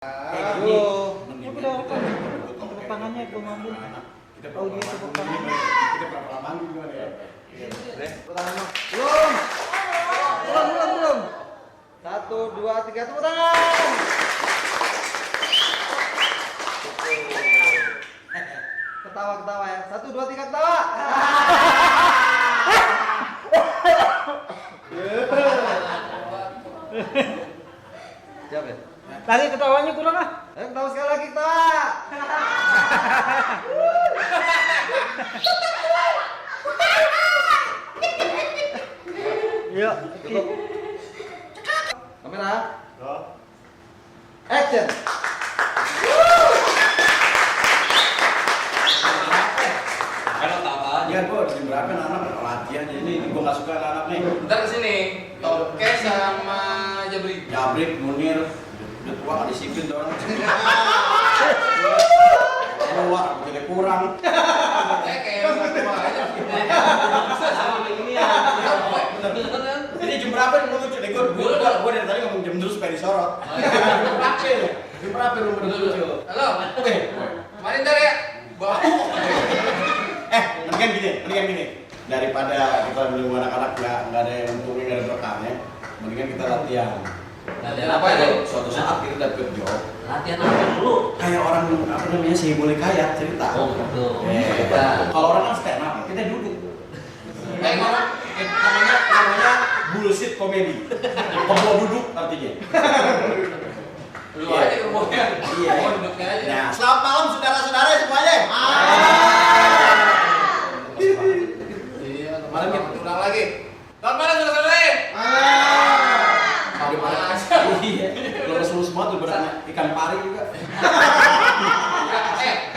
Udah tepuk tangannya gue ngambil. Oh dia tepuk tangan. Kita berapa lama gimana ya? Tepuk tangan. Belum. 1, 2, 3 tepuk tangan. Ketawa ya. 1, 2, 3 ketawa. Siap ya? Tadi ketawanya kurang ah. Ayo ketawa sekali lagi ketawa. Yuk. Cukup. Kamera. Action. Iya, gue di berapa anak latihan ini gue nggak suka anak nih. Bentar kesini, Toke sama Jabri. Jabrik, Munir, udah tua nggak disiplin tuh orang. Keluar, jadi kurang. Kayak tua aja. Sama ini ya. Ini jam berapa nih lucu nih? Gue dari tadi ngomong jam terus supaya disorot. Jam berapa lu lucu? Halo, kemarin ntar ya. Bau. Mendingan gini. Daripada kita menunggu anak-anak nggak ada yang untungnya, nggak ada berkahnya, mendingan kita latihan. Latihan apa ya? Suatu saat kita dapet job. Latihan apa dulu? Kayak orang apa namanya sih boleh kaya cerita. Oh betul. Kalau orang kan stand up, kita duduk. Ngomong. Namanya bullshit komedi. Pembawa duduk artinya. Lu aja ngomongnya. Iya. Mau duduknya aja. Nah, selamat malam saudara-saudara semuanya. Iya, kemarin kita ulang lagi. Selamat malam saudara-saudara. Iya. Kalau keseluruh semua tuh beratnya ikan pari juga.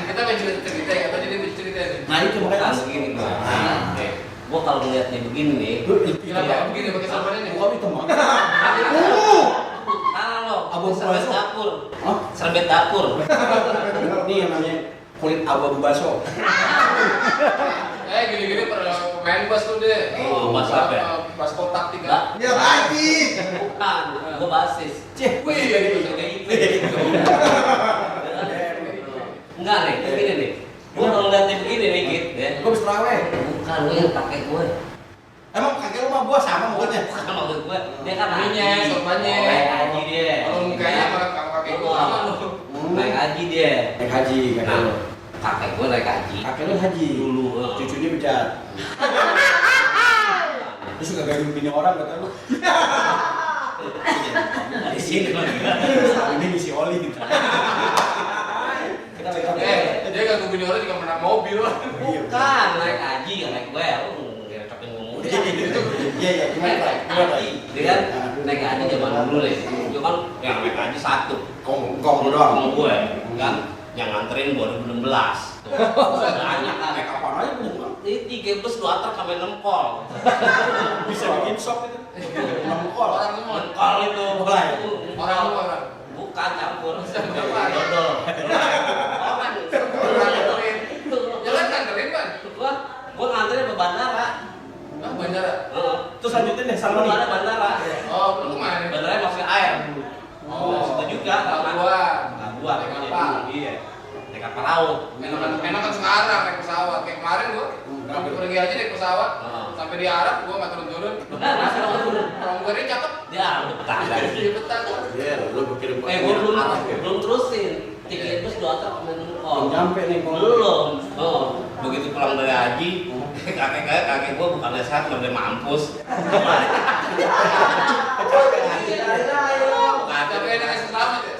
Kita main cerita ya, apa jadi cerita nih? Nah itu makanya Begini gua. Gua kalau ngeliatnya begini nih. Kenapa begini pakai sampan ini? Bukan itu mah. Salah lo. Abu Serbet bakso. dapur. Hah? Serbet dapur. Ini yang namanya kulit abu bakso. Gini-gini pernah main bas tuh deh. Oh, bas apa ya? Bas kotak Enggak. 3. Ya pasti. Bukan. Gua basis. Cih, Wih, Enggak nih, begini nih. Gua kalau ngeliatnya begini nih, Git, ya. gue habis terawih. Bukan lu yang pakai gue. Emang kakek lu sama gua sama mukanya. Bukan maksud gue. Dia kan Ininya, haji. sorbannya. Oh, naik haji dia. Kalau mukanya sama kakek gua sama lu. Naik haji dia. Naik haji kakek lu. Kakek gue naik haji. Kakek lu haji. Dulu. Cucunya bejat. Terus suka gayung bini orang kata lu. Di sini lagi. Ini ngisi oli gitu. Kita lagi Dia gak bini orang juga pernah mobil. Bukan naik haji, ya naik gue. Nggak capek ngomong. Iya, gimana Pak? Gimana Pak? Dia kan naik haji zaman dulu nih. Cuman yang naik haji satu. Kong lu doang. Sama gue kan yang nganterin 2016. Banyak kan. Naik kapan aja bu? Ini 3 bus 2 truk sampai nempol. Bisa bikin shop itu. Nongkol. Orang semua. Nempol itu. Mulai. Orang. Bukan campur. Apa? Dodol. Oh kan. Jalan kan keren kan? Gua nganterin ke bandara. Ah, bandara. Heeh. Terus lanjutin deh sama Belum nih. ada bandara. Oh, lu kemana? Bandaranya masih air. Oh, Situ juga. Labuan. Labuan. Naik kapal. Iya. Naik kapal laut. Enak kan sekarang naik pesawat. Kayak kemarin gua pergi aja naik pesawat. Sampai di Arab gua nggak turun-turun. Nah, masih turun. Orang gue ini cakep. Dia udah petang. Iya betul. Iya, lu bikin Gua belum terusin. 3 bus 2 truk sampai nempol. Belum nyampe nih Belum. Oh, begitu pulang dari haji, kakek gua bukannya sehat, udah mampus. Tapi ada yang selamat ya.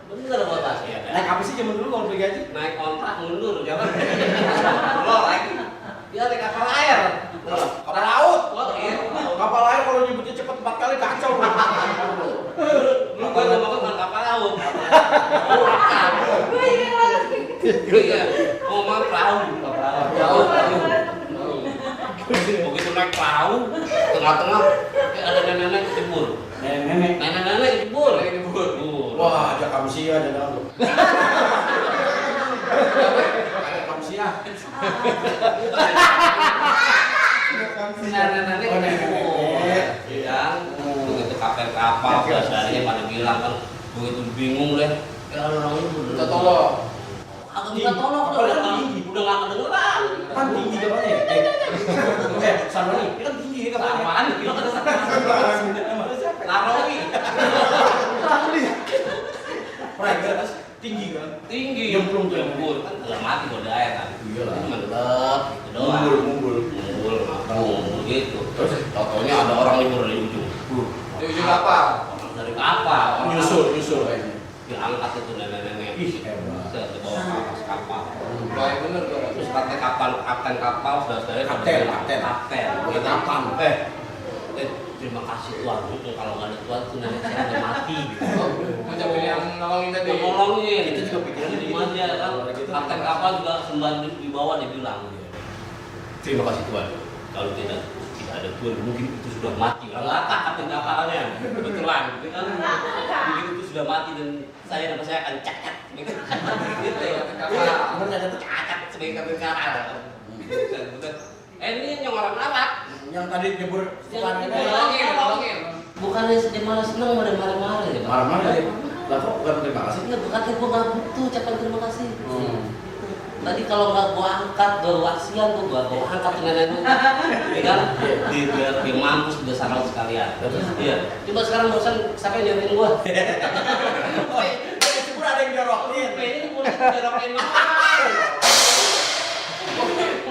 Bener gua pasti ada. Naik apa sih zaman dulu kalau pergi haji? Naik kontrak mundur, jangan. Lo lagi. Dia naik kapal air. Kapal laut. Oh, iya. Kapal air kalau nyebutnya cepet 4 kali kacau. Lu gua ngomong bukan kapal laut. Bukan. Iya. Ngomong perahu. Perahu. Begitu naik perahu, tengah-tengah ada nenek-nenek kecebur. Nenek. Nenek-nenek kecebur. Wah, ajak kamsia aja dalam tuh. Ajak kamsia. Nenek-nenek kecebur. Yang begitu kapal dasarnya pada bilang kan begitu bingung deh. Kalau orang itu Minta tolong. aku minta tolong Apalagi dong. kan tinggi. Udah nggak kedengeran. Kan tinggi jawabannya. Sama nih, dia kan tinggi kan. Apaan? Kita kedengeran. Larawi. Terus tinggi kan. Tinggi. Nyemplung tuh. Nyembur. Kan udah mati kalau daya kan. Iyalah. Cuma delep gitu doang. Ngumpul. Ngumpul, ngumpul gitu. Terus totonya ada orang libur dari ujung. Di ujung apa? Orang dari kapal. Orang Nyusul kayaknya. diangkat itu nenek-nenek. Ih, hebat. Set di bawah ke atas kapal. Baik bener tuh. Terus kapten kapal saudara-saudara pada Kapten, bilang, kapten. kapten. Bukan kapal. Terima kasih Tuhan. Kalau nggak ada Tuhan tuh nenek saya udah mati. Macam ini yang nolongin tadi. Nolongin. Itu juga pikirannya di gitu. mana kan? Kapten kapal juga sembah di bawah dia bilang. Terima kasih Tuhan. Kalau tidak ada Tuhan mungkin itu sudah mati. Rata kapten kapalnya. Kebetulan, gitu kan? Mungkin itu sudah mati dan saya akan cacat. Gitu. Bener Cacat sebagai kapten kapal. Ini yang orang Arab. yang tadi nyebur Nolongin. Bukannya dia malah seneng, malah marah-marah ya. marah-marah ya. Lah kok bukan terima kasih? Iya, bukan gue nggak butuh ucapan terima kasih. Tadi kalau nggak gua angkat, gua wasian tuh gua angkat nenek lu, ya kan? Dia mampus udah sarang sekalian. Iya. Coba sekarang bosan, siapa yang nyariin gua? Nyebur ada yang jorokin. Ini mulai jorokin.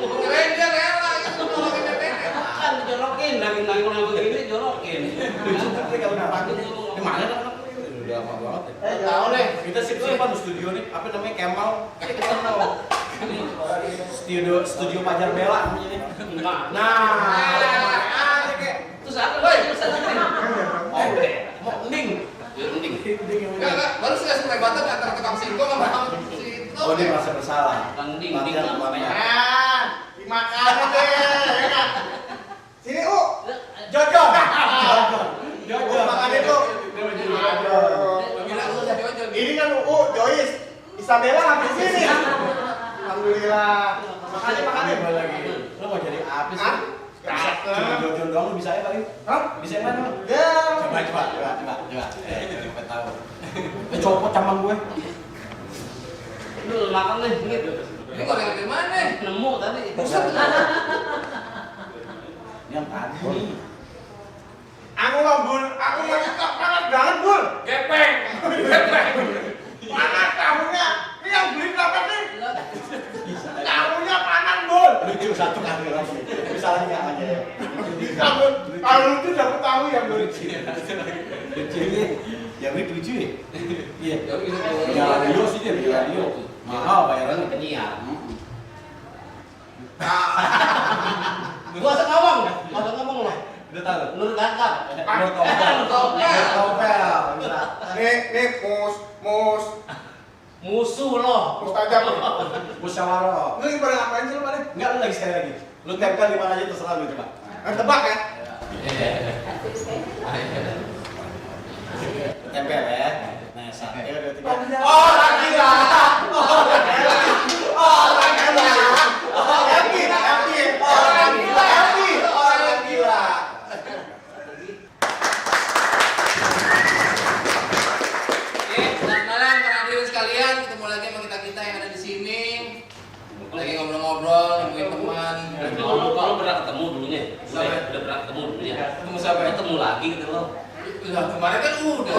Keren dia rela itu nolongin nenek. Kan jorokin, nangis begini jorokin. Gimana kan? Udah lama banget ya. Tahu deh. Kita sip-sipan di studio nih. Apa namanya? Kemal. Studio Pajar Bella namanya nih. Nah. Terus apa? Terus apa? Mau mending. Ya mending. Enggak, baru sih kasih pelebatan antara tukang singkong sama si itu. Oh, dia merasa bersalah. Mending, Latihan mending. latihan. Dimakan deh, ya kan? Sini, Jojo. Jojo makan itu. Ini kan Joyce, Isabella nggak di sini. Alhamdulillah. Makannya. Lagi. Lo mau jadi apa sih? Hah? Bisa cuma Jojo doang lu bisa ya paling. Hah? Bisa yang mana? Ya. Coba. Coba tahu. Copot cambang gue. Lu makan nih, gitu. Ini gorengan dari mana? Nemu tadi. Yang tadi. Aku mah Bun, aku mah suka panas banget Bun. Gepeng. Panas tahunya. Ini yang beli berapa sih? Tahunya panas Bun. Lucu satu kali lagi. Bisa lagi nggak aja ya? Bun, kalau lucu dapat tahu ya Bun. Lucu ya. Yang ini lucu ya? Iya. Ya gitu. Ya radio sih dia, radio. Mahal bayarannya. Penyiar. Gua usah ngomong loh. Udah tahu. Nur Gagap. Nur Topel. Bisa. Nih, mus. Musuh loh. Mustajab. Musyawarah. Lu lagi pada ngapain sih lu pada? Enggak, lu lagi sekali lagi. Lu tempel di mana aja terserah lu coba. Tebak ya? Tempel ya. Nah, satu, dua, tiga. Orang gila. Orang gila. Selamat malam para hadirin sekalian, ketemu lagi sama kita yang ada di sini. Lagi ngobrol-ngobrol, nemuin teman. Kalau pernah ketemu dulunya, Siapa? udah pernah ketemu dulunya. Ketemu siapa? Ketemu lagi gitu loh. Lah, kemarin kan udah.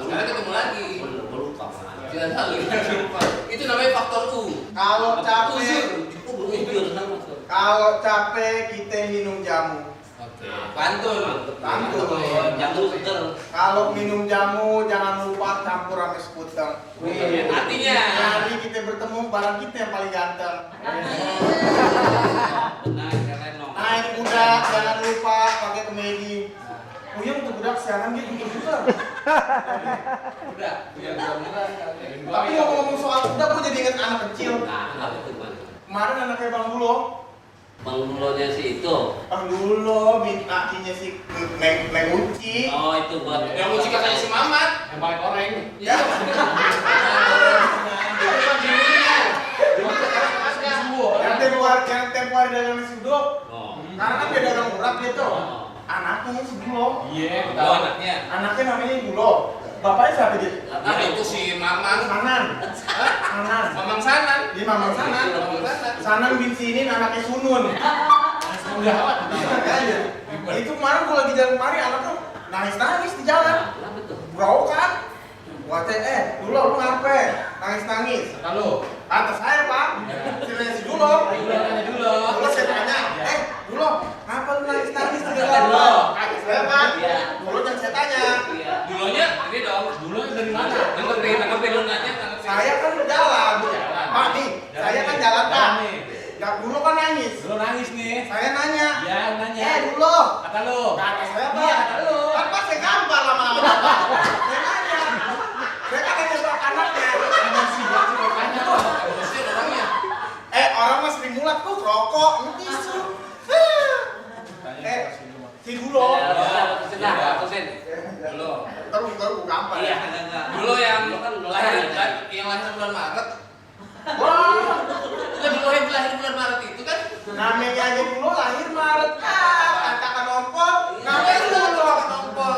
Sekarang ketemu lagi. Gue lupa kan. Jangan kali. Itu namanya faktor U. Kalau capek, Uzur. kalau capek kita minum jamu. Oke. Pantun. Jangan seger. Kalau minum jamu jangan lupa campur sama skuter. Artinya. Hari kita bertemu barang kita yang paling ganteng. Benar, keren dong. Naik kuda jangan lupa pakai kemedi. Uyang untuk kuda kesiangan gitu untuk juga. Udah. Tapi ngomong-ngomong soal kuda, gue jadi inget anak kecil. Nah, apa tuh Bang? Kemarin anaknya Bang Dulo. Bang Dulonya sih itu. Bang Dulo minta kinya si Neng Uci. Oh, itu buat Yang uji katanya si Mamat. yang paling koreng. Ya. Yang tempo hari dagang nasi uduk. Oh. Karena kan dia dagang murah dia tuh. Oh. Anaknya si Dulo. Iya, tahu anaknya. Anaknya namanya Dulo. Bapaknya siapa dia? Nah itu si Mamang. Sanan. Sanan. Mamang Sanan. Dia Mamang Sanan. Mamang Sanan. Sanan bin Sinin anaknya Sunun. Gawat. Makanya. Itu kemarin gua lagi jalan kemari anaknya nangis-nangis di jalan. Kenapa tuh? Bro kan? Gua dulu lu ngape? Nangis-nangis. Halo. Kata saya Pak, si Dulo. Dulu. Dulu saya tanya, Dulo, ngapa lu nangis-nangis di Dulo. jalan? Kata saya Pak, Iya. Dulo yang saya tanya. Iya. Dulunya ini dong. Dulunya dari mana? Nangkepin lu nanya. Saya kan jalan. Pak nih, saya kan jalan Pak. nih. Ya Dulo kan nangis. Lu nangis nih. Saya nanya, Ya nanya. Dulo. Kata lu. Kata saya Pak. Iya, kata lu. Kan Pak saya gampar lama-lama Pak. Saya nanya. Saya kan nanya soal anaknya. Emosi banget sih makanya. Emosi orangnya. Orang mas sering mulat tuh rokok, tisu. Si Dulo. Terusin. Dulu. Terus gua gampar. Iya, enggak. Dulu yang kan lahir bulan Maret. Wah, Kan dulu yang lahir bulan Maret itu kan. namanya aja Dulo lahir Maret. Katakan ompol, namanya Dulo.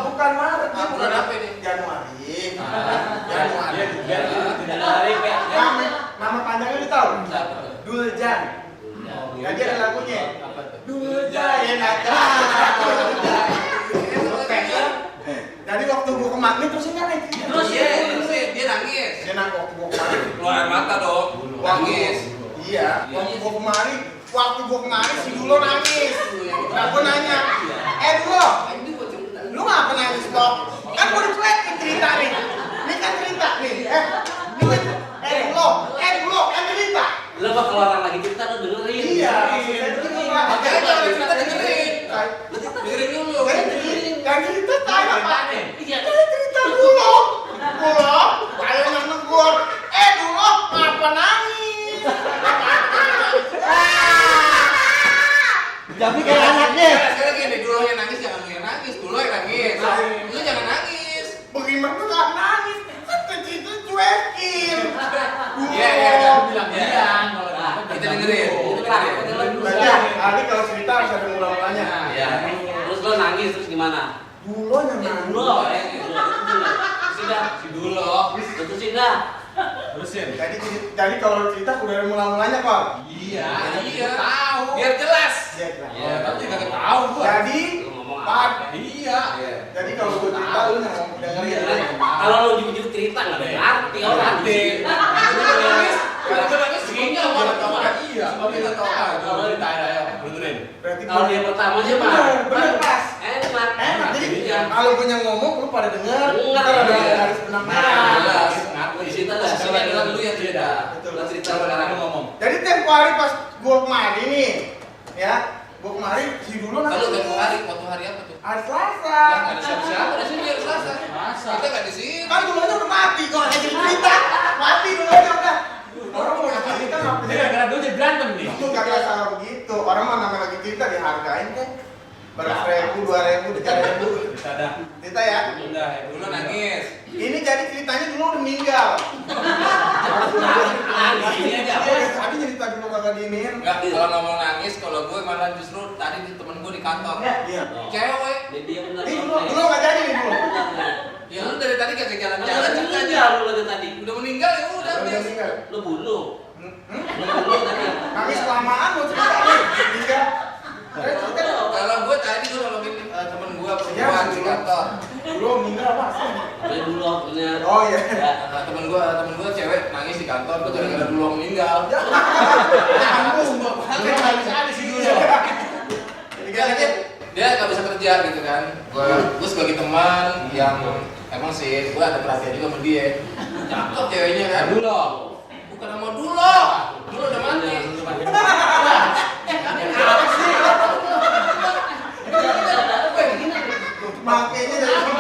Bukan Maret, dia Bulan apa ini? Januari. Iya, Januari. Dari Nama panjangnya lu tahu? Siapa? Duljan. Jadi ada lagunya. Apa tuh? Duljan ya Jadi waktu gua ke Magni terus ini naik. Terus Dia nangis. Dia nak waktu gua kemarin. Keluar air mata dong. Nangis. Iya, waktu gua kemarin si Dulo nangis. Nah gua nanya, Dulo, lu ngapa nangis Dok? Kan gua dicuekin cerita nih. Ini kan cerita nih. Dulo, kan cerita. Lu apa keluaran lagi kita lu dengerin. Iya, saya cerita Pak. Makanya kalau cerita dengerin. Dengerin dulu. Kan cerita saya Pak. Iya. Cerita Dulo. Dulo, saya yang negur. Dulo, ngapa nangis? Jadi kayak anaknya. Sekarang gini, dulu yang nangis jangan lu yang nangis. Dulu yang nangis. Lu jangan nangis. Bagaimana nggak nangis? Kan kecil cuekin. Iya. Bilang kita dengerin. Berarti Ali kalau cerita harus ada mula-mulanya. Iya. Terus lu nangis terus gimana? Dulo yang nangis. Sudah. Si dulu. Terusin dah. Terusin. Jadi kalau cerita udah ada mula-mulanya Pak. Iya. Tahu. Biar jelas. Iya. Tapi kagak tahu gua. Jadi Lu ngomong Pak. apa? Iya. Jadi kalau gue cerita lu mau dengerin. Kalau lu jujur cerita nggak ada yang ngerti orang. Kalau nangis segini orang tahu. Iya. Tapi nggak tahu. Kalau ditanya ya. Benerin. Berarti Kalau dia pertama aja mah. Bener pas. Enak. Enak. Jadi Iya. kalau gue yang ngomong lu pada denger. Enggak. Ntar ada garis benang merah. Jelas. Di situ ada Sini adalah dulu yang beda. Betul. Lu cerita sekarang lu ngomong. Jadi tempo hari pas gue kemarin nih, ya, gue kemarin si Dulo Lalu nangis. tempo hari, waktu hari apa tuh? Hari Selasa. Yang ada siapa-siapa di sini hari Selasa. Kita nggak di sini. Kan Dulonya udah mati kok lagi cerita. Mati Dulonya udah. Orang mau cerita nggak Jadi gara-gara dulu jadi berantem nih. Itu gak salah begitu. Orang mah namanya lagi cerita dihargain kan. Beratus ribu, 2.000, 3.000. Cerita ya. Udah, dulu nangis. Ini jadi ceritanya dulu udah meninggal. Ini aja. Tadi cerita dulu kagak diinin. Enggak, kalau ngomong nangis, kalau gue malah justru tadi temen gue di kantor. Iya. Cewek. Dia benar. Ini dulu gak jadi nih dulu. Ya lu dari tadi kagak jalan-jalan Jalan cerita aja. aja lu dari tadi. Udah meninggal ya udah. Udah Bias. meninggal. Lu bunuh. Hmm? Lu bunuh tadi. Nangis kelamaan lo cerita nih. Meninggal. Kalau gue tadi gue nolongin temen gue Iya, perempuan di kantor. Dulu meninggal apa sih? Dia dulu punya. Oh iya. Nah, temen gue cewek nangis di kantor tuh gara-gara dulu meninggal. Nyambung. Dia nggak bisa ada sih dulu. Dia nggak bisa kerja gitu kan. Gue sebagai teman yang emang sih gue ada perhatian juga sama dia. Cakep ceweknya kan. Dulu. Bukan sama dulu. Dulu udah mati. Apa sih? Makanya dari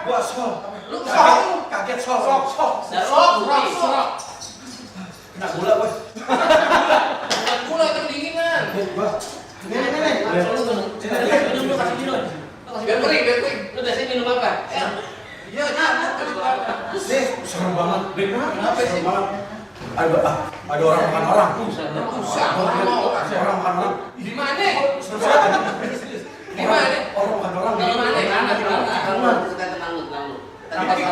gua sok. Lu Kaget sok. Kena gula bos. bukan gula itu kedinginan. Nih. Minum lu kasih minum. Biar kering. Lu biasanya minum apa? Iya, nyamuk tadi gua. Nih, serem banget. Kenapa sih? Serem banget. Ada orang makan orang. Usah, orang Orang makan orang. di mana? Di mana? Orang makan orang. Di mana? Tenang lu. Tadi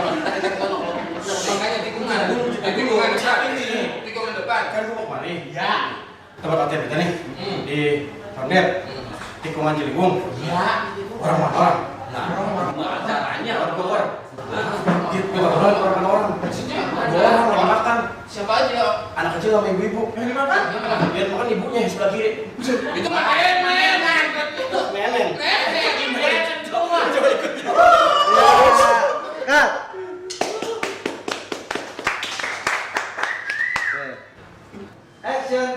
makanya tikungan depan. Kan gua mau kemari. Ya. Tempat latihan kita nih. Di Tornet. Tikungan Ciliwung. Iya. Orang-orang. Nah, gimana caranya? Orang. Orang. Maksudnya Orang lagi makan. siapa aja? Anak kecil sama ibu-ibu. Yang dimakan? Biar makan ibunya yang sebelah kiri. Itu main. Neneng. Coba ikut. Cut. Action.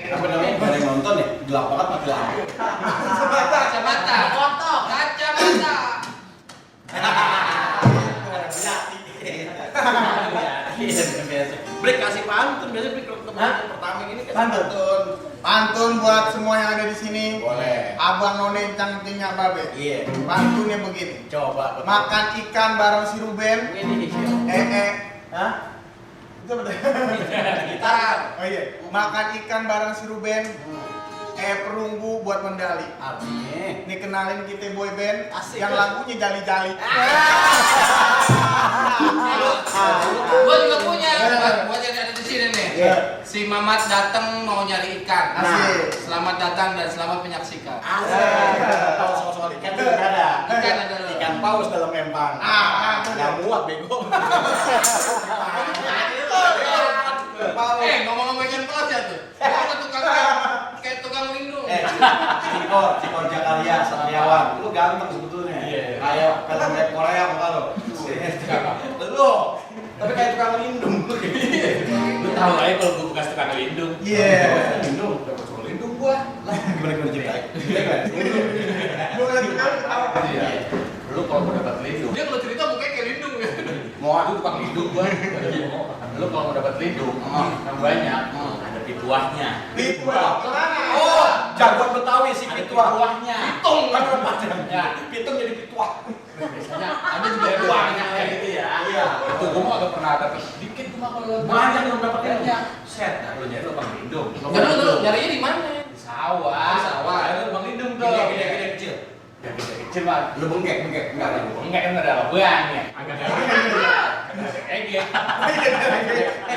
Apa namanya? Gak ada yang nonton ya? Gelap banget mati lampu. Kacamata, kotok, kacamata. Break kasih pantun biasanya break teman pertama gini kasih pantun. Pantun buat semua yang ada di sini. Boleh. Abang None cangkingnya Babe. Iya. Pantunnya begini. Coba. Makan ikan bareng si Ruben. Ini Hah? Itu betul. gitar. Oh iya. Makan ikan bareng si Ruben. Perunggu buat medali. Artinya. Nih kenalin kita boy band Asik. yang lagunya jali-jali. Gua juga punya. Buat yang ada di sini nih. Iya. Si Mamat datang mau nyari ikan. Asik. Selamat datang dan selamat menyaksikan. Asik. Tahu soal ikan itu nggak ada. Ikan ada loh. Ikan paus dalam empang. Nggak muat bego. Ngomong-ngomong ikan paus ya tuh. Gua ada tukang kayak tukang lindung. Cikor Jakaria, Satriawan. Lu ganteng sebetulnya. Kayak film rap Korea muka lo. Lu. Tapi kayak tukang lindung. Lu tahu aja kalau gue bekas tukang lindung. Iya. Lindung. Dapat soal lindung gua. Lah, gimana ceritain? Lu lagi tahu. Iya. Lu kalau mau dapat lindung, Dia kalau cerita mukanya kayak lindung ya. mau aku tukang lindung gua. Lu kalau mau dapat lindung, yang banyak, ada pituahnya. Pituah. Oh, jagoan Betawi si pituah. Pituahnya. Pitung kan rempahnya. Ya. Pitung jadi pituah. Biasanya ada juga yang banyak kayak gitu ya. Iya. Itu gua mah agak pernah dapet sedikit cuma kalau Banyak yang dapetnya. Set, lu nyari lubang lindung. Dulu nyarinya di mana? Di sawah. Di sawah. Ada lubang lindung tuh. Gede kecil. Yang kecil mah. Lu bengkek. Enggak ada. Enggak kan ada lubangnya. Agak ada. Ege.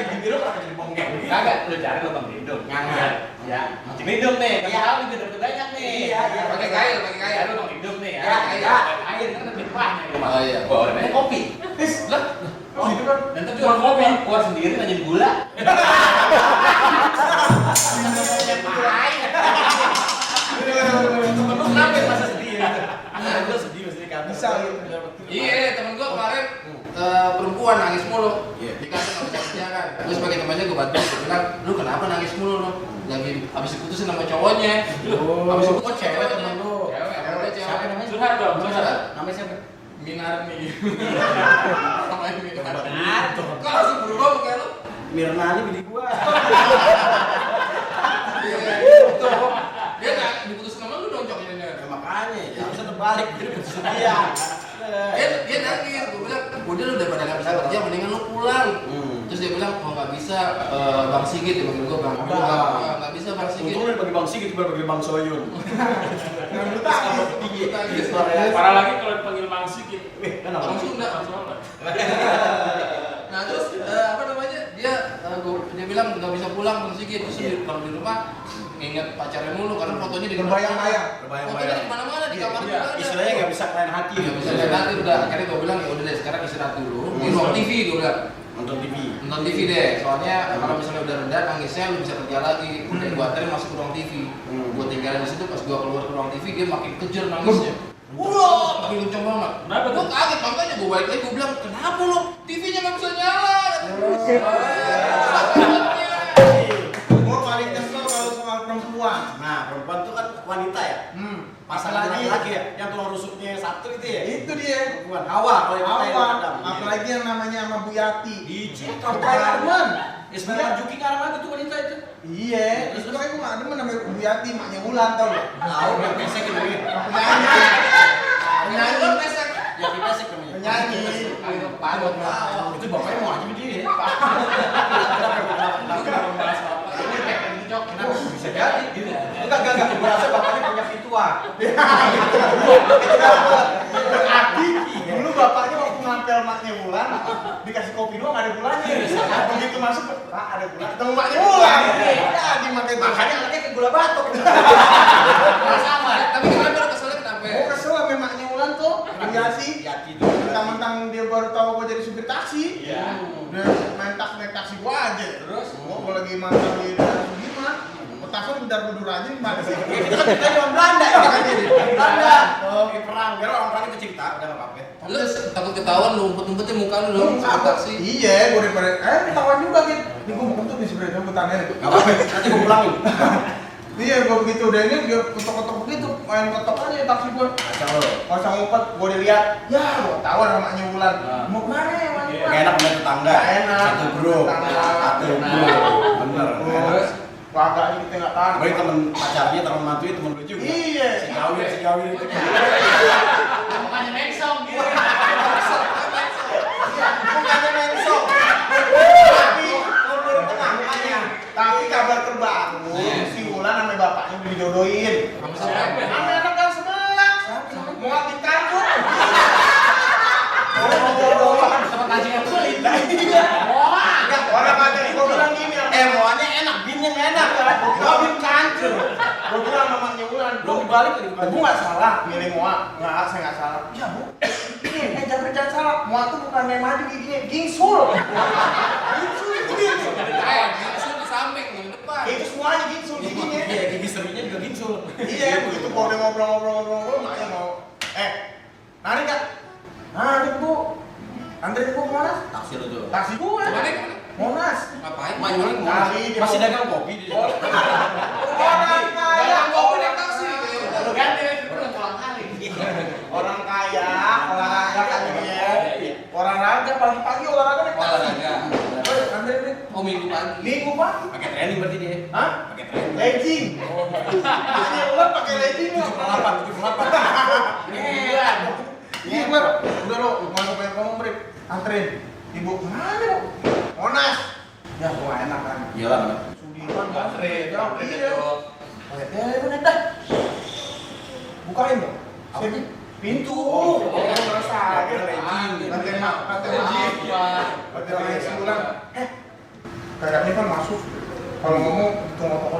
Bibir lu kenapa jadi bengkek? Kagak, lu cari lubang lindung. Ngangat. Ya, mancing lindung nih. Iya, lu juga dapat banyak nih. Iya. Pakai kail. Cari lubang lindung nih ya. Ya, Air, ya. air kan ada pituahnya. Oh, iya. Gua orangnya kopi. Lah, oh itu kan. Dan tuh jual kopi, gua sendiri nanyain gula. Temen lu kenapa masa sedih ya? Gua sedih mesti kan. Bisa gitu. Iya, temen gua kemarin perempuan nangis mulu. Iya. Di kantor nggak bisa kerja kan. Gue sebagai temannya gue bantu. Gue bilang, lu kenapa nangis mulu lu? Lagi habis diputusin sama cowoknya. Habis diputusin cewek temen lu. Cewek, Siapa cewek. namanya? Curhat dong, curhat. Namanya siapa? Minarni. Namanya Minarni. Kok langsung berubah muka lu? Mirnani bini gua. Itu. Dia nggak diputusin sama lu dong cowoknya. Ya makanya, ya harusnya terbalik jadi putusin dia. Dia nangis. Gue bilang, udah lu daripada nggak bisa kerja, mendingan lu pulang. Terus dia bilang, oh nggak bisa, Bang Sigit dia manggil gue Bang. Nggak bisa Bang Sigit. Untung lu bagi Bang Sigit bukan bagi Bang Soyun. Parah lagi kalau dipanggil Bang Sigit. Kan apa? Bang Sunda. Nah terus apa namanya dia bilang nggak bisa pulang Bang Sigit. Terus kalau di rumah ingat pacarnya mulu karena fotonya di Berbayang-bayang. fotonya di mana-mana di kamar juga ada. Istilahnya nggak bisa kalian hati. Nggak bisa lihat nanti udah akhirnya gue bilang ya udah deh sekarang istirahat dulu di ruang TV gue bilang Nonton TV. nonton TV deh soalnya kalau misalnya udah reda nangisnya lu bisa kerja lagi udah gue anterin masuk ke ruang TV gue tinggalin di situ pas gue keluar ke ruang TV dia makin kejar nangisnya. Wah, makin kenceng banget. Kenapa Gue kaget makanya gue balik lagi gue bilang kenapa lo TV-nya nggak bisa nyala? Gua paling kesel kalau soal perempuan. Nah, perempuan itu kan wanita ya. Pasangan Apalagi- laki-laki ya, yang tulang rusuknya satu itu ya. Itu dia. Perempuan. Hawa kalau yang kita yang Awal, Adam. apalagi yang namanya sama Bu Yati. Iji, Karman. Ismail Marjuki Karman itu wanita itu. Iya, terus gue nggak ada namanya Bu Yati, maknya Wulan tau gak? Tahu yang pesek gitu ya. Penyanyi. Penyanyi lo pesek. Yang kita pesek namanya. Penyanyi. Ayo padot lah. Itu bapaknya mau aja dia ya. Kenapa? Bahas apa? Ini kayak cocok. Bisa jadi. Enggak Enggak. Gua rasa bapaknya punya pituan. Berarti dulu bapaknya waktu ngampel maknya Wulan dikasih kopi doang ada gulanya. Begitu masuk, Pak ada gula. Ketemu maknya Wulan. Ya dimakai Makanya anaknya ke gula batok. Sama. Tapi kenapa lo keselnya kenapa? Gue kesel sama maknya Wulan tuh. Enggak sih. Yati. Mentang-mentang dia baru tahu gue jadi supir taksi. Iya. Udah naik taksi gue aja. Terus? Gue lagi mantap di gimana? Petasan bedar-bedur aja gimana sih? Kita di orang Belanda ya kan ini. Belanda. Oh, di perang. Biar orang perang itu cinta, udah enggak apa-apa. Lu takut ketahuan lu umpet-umpetin muka lu dong. Taksi. Iya, gue daripada ketahuan juga gitu. Ini gue mau kentut nih sebenarnya gue tanya nih. Enggak apa-apa. Nanti gua pulangin. Iya, gue begitu udah ini dia ketok-ketok begitu, main ketok aja taksi gue. Kacau lo. Pasang ngumpet, gue dilihat, ya gue tahuan sama maknya Wulan. Mau kemana ya maknya Wulan? Gak enak punya tetangga. Gak enak. Satu bro. Satu bro. Bener. Terus, agaknya kita nggak tahan. Baik temen pacarnya, temen mantunya, temen lu juga. Iya. Si Gawir itu. Makanya mengsong. Bukannya mensok. Tapi kabar terbaru, si Wulan sama bapaknya udah dijodohin. Sama siapa? Sama anak yang sebelah. Mau ngambil kantor. Sama kancing yang sulit. Enggak, orang aja gue bilang gini. Moannya enak, binnya enak. Gue bin kancur. Gue bilang sama maknya Wulan. Belum dibalik lagi. Bu nggak salah milih Moa. Nggak, saya nggak salah. Ya bu, ini jangan salah. Moa tuh bukan yang maju giginya, gingsul. Gingsul itu gingsul. Gingsul di samping, di depan. Itu semuanya gingsul giginya. Iya, gigi serinya juga gingsul. Iya, begitu kalau udah ngobrol-ngobrol, maknya mau. Nari nggak? Nari bu. Anterin bu kemana? Taksi lu tuh. Taksi gue. Kemana? Monas. Ngapain? Main Kali dia masih mau- dagang kopi di situ. Orang kaya. Dagang kopi naik taksi. Lu ganti, udah pulang kali. Orang kaya, olahraga kan dia. Olahraga pagi-pagi olahraga naik taksi. Olahraga. Woi, anterin nih. Oh minggu pagi. Minggu pagi. Pakai training berarti dia. Hah? Pakai training. Legging. Ini ular pakai legging nggak? 78. Iya, Ber. Udah lo, mau pengen ngomong break. Anterin. Ibu kemana lo? Monas. Ya, gua enak kan. Iyalah, benar. Sudirman Anterin, Ya, anterin iya. itu. Bener dah. Bukain dong. Sini. Pintu. Oh, merasa. Nanti mak, nanti legging. Nanti orang sebulan. Kayaknya kan masuk. Kalau ngomong, tunggu toko.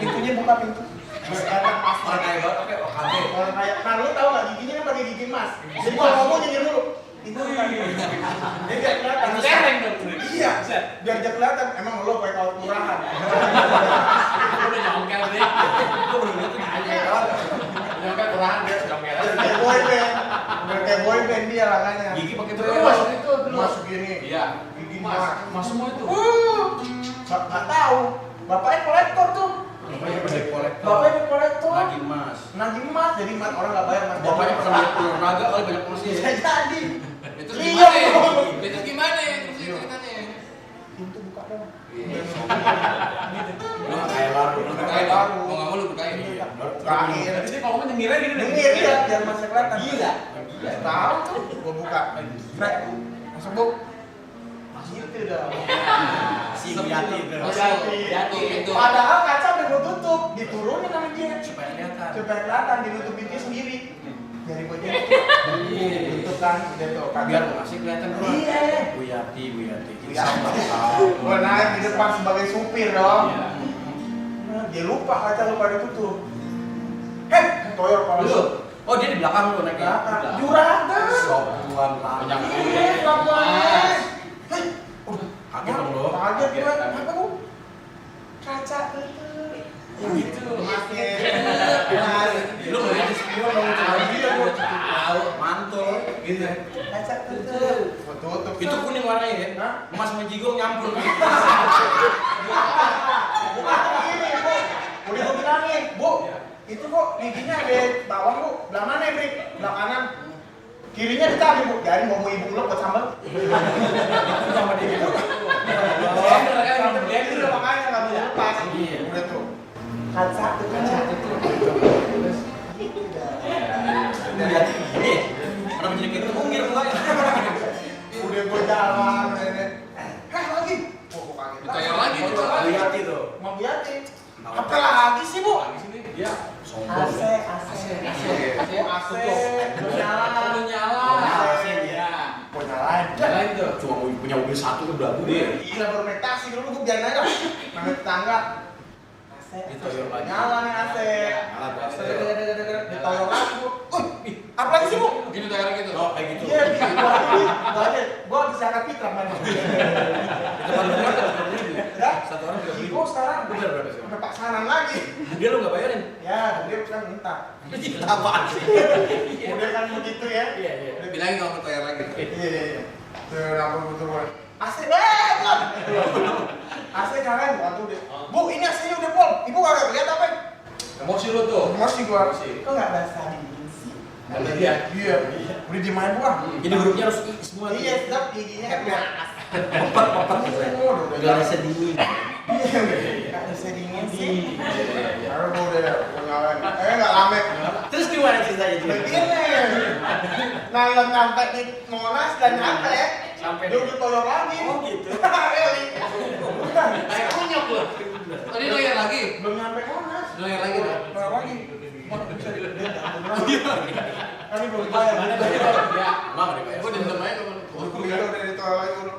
Pintunya buka pintu. Orang kaya banget pakai OKB. Orang kayak, nah lu tau gak giginya kan pakai gigi emas. Jadi kalau ngomong nyengir dulu. Itu bukan. Dia biar kelihatan. Lereng dong. Iya. Biar dia kelihatan. Emang lo pakai kaos murahan. Udah nyongkel deh. Gue bener-bener tuh nanya. Nyongkel kurang dia nyongkel. Biar kayak boyband. Biar kayak boyband dia langkahnya. Gigi pakai Terus berapa? masuk itu dulu. Masuk gini. Iya. Gigi Mas, emas. mas semua itu. Nggak tahu. Bapaknya kolektor tuh. Bapaknya kolektor. Lagi emas. Nagih emas. Jadi emas orang nggak bayar emas. Bapaknya pernah lihat ular naga kali banyak emasnya. Bisa jadi. Itu Iya, gimana? Bro. Itu gimana? Terus ceritanya. Pintu buka dong. Lu kayak baru. Bukain baru. mau nggak mau lu bukain. Bukain. Jadi kalau ngomong nyengirnya gini deh. Nyengir ya, biar masih kelihatan. Gila. Tahu tuh, gua buka. Frek, masuk bu. Gitu dah. Si Yati itu. Yati itu. Padahal kaca udah gua tutup, diturunin sama dia. Supaya kelihatan. Supaya kelihatan, dinutupin dia sendiri. Jadi gua jadi tutup kan, udah tuh. Biar masih kelihatan bro. Iya. Bu Yati. Iya. Gua naik di depan sebagai supir dong. Iya. Nah, dia lupa kaca lupa ditutup. Toyor kalau Lu. Oh dia di belakang lu naiknya. Juragan. Sob tuan lah. Iya, pelan-pelan. Kaget dong lo. Kaget gue, apa bu? Kaca itu. Gitu. Masnya. Lu nggak jadi spion dong. Tahu. Mantul. Gitu. Kaca itu. Gua tutup. Itu kuning warnanya ya. Hah? Emas sama jigong nyampur. Bukan begini bu. Udah gua bilangin, bu. Itu kok giginya ada bawang bu. Belah mana ya, Bri? Belah kanan. Kirinya ditarik bu. Jadi mau ibu ulek buat sambal. Itu sama dia gitu. Blender makanya nggak bisa lepas. Iya. Udah tuh. Kaca itu. Udah lihat gini. Orang jadi gitu mungkir mulai. Udah gue jalan, lagi. Gua kaget. Kayak lagi gitu. Bu Yati tuh. Mau Yati. Apa lagi? sih, Bu? Di sini dia Sombong. AC. AC. AC. Belum nyala. Belum nyala. Ya. Mau nyalain. Nyalain tuh. Cuma punya mobil satu ke belagu dia. Gila baru naik taksi dulu gue biarin aja. Naik tetangga. AC. Ditoyor lagi. Nyala nih AC. Nyala tuh AC. Ditoyor lagi, Bu. Apa lagi sih, Bu? Gini toyornya gitu. Oh, kayak gitu. Iya, gua bisa angkat pitra man. Depan rumah tuh 30.000. Ya? Satu orang 30.000. Gua sekarang Bener berapa sih? udah paksanan lagi. Dia lu nggak bayarin? Ya, dia kan minta. Apaan sih? Udah kan begitu ya. Iya. Bilangin kalau mau toyor lagi. Iya. Tuh, apa betul. AC, belum. AC jangan, waduh deh. Bu, ini AC-nya udah pol. Ibu kagak lihat apa? Emosi lu tuh. Emosi gua. Emosi. Kok nggak bahasa dingin sih? Ada dia. Iya. Udah dimain gua. Jadi hurufnya harus I semua. Iya, sedap giginya kan biar Popet. udah Gak bisa dingin. Iya, nggak bisa dingin sih. Iya. Baru gua udah ngalamin. Nggak lama. Terus gimana ceritanya juga? Begini. Nah, nyampe di Monas dan nyampe. Sampai Dia udah toyor lagi. Oh gitu. Really? Kayak kunyok lu. Tadi toyor lagi. Belum nyampe Monas. Toyor lagi tuh. Toyor lagi. Kan ini belum bayar. Mana Ya. Emang ada bayar? Gua dendam aja sama lu. Udah ditoyor lagi dulu.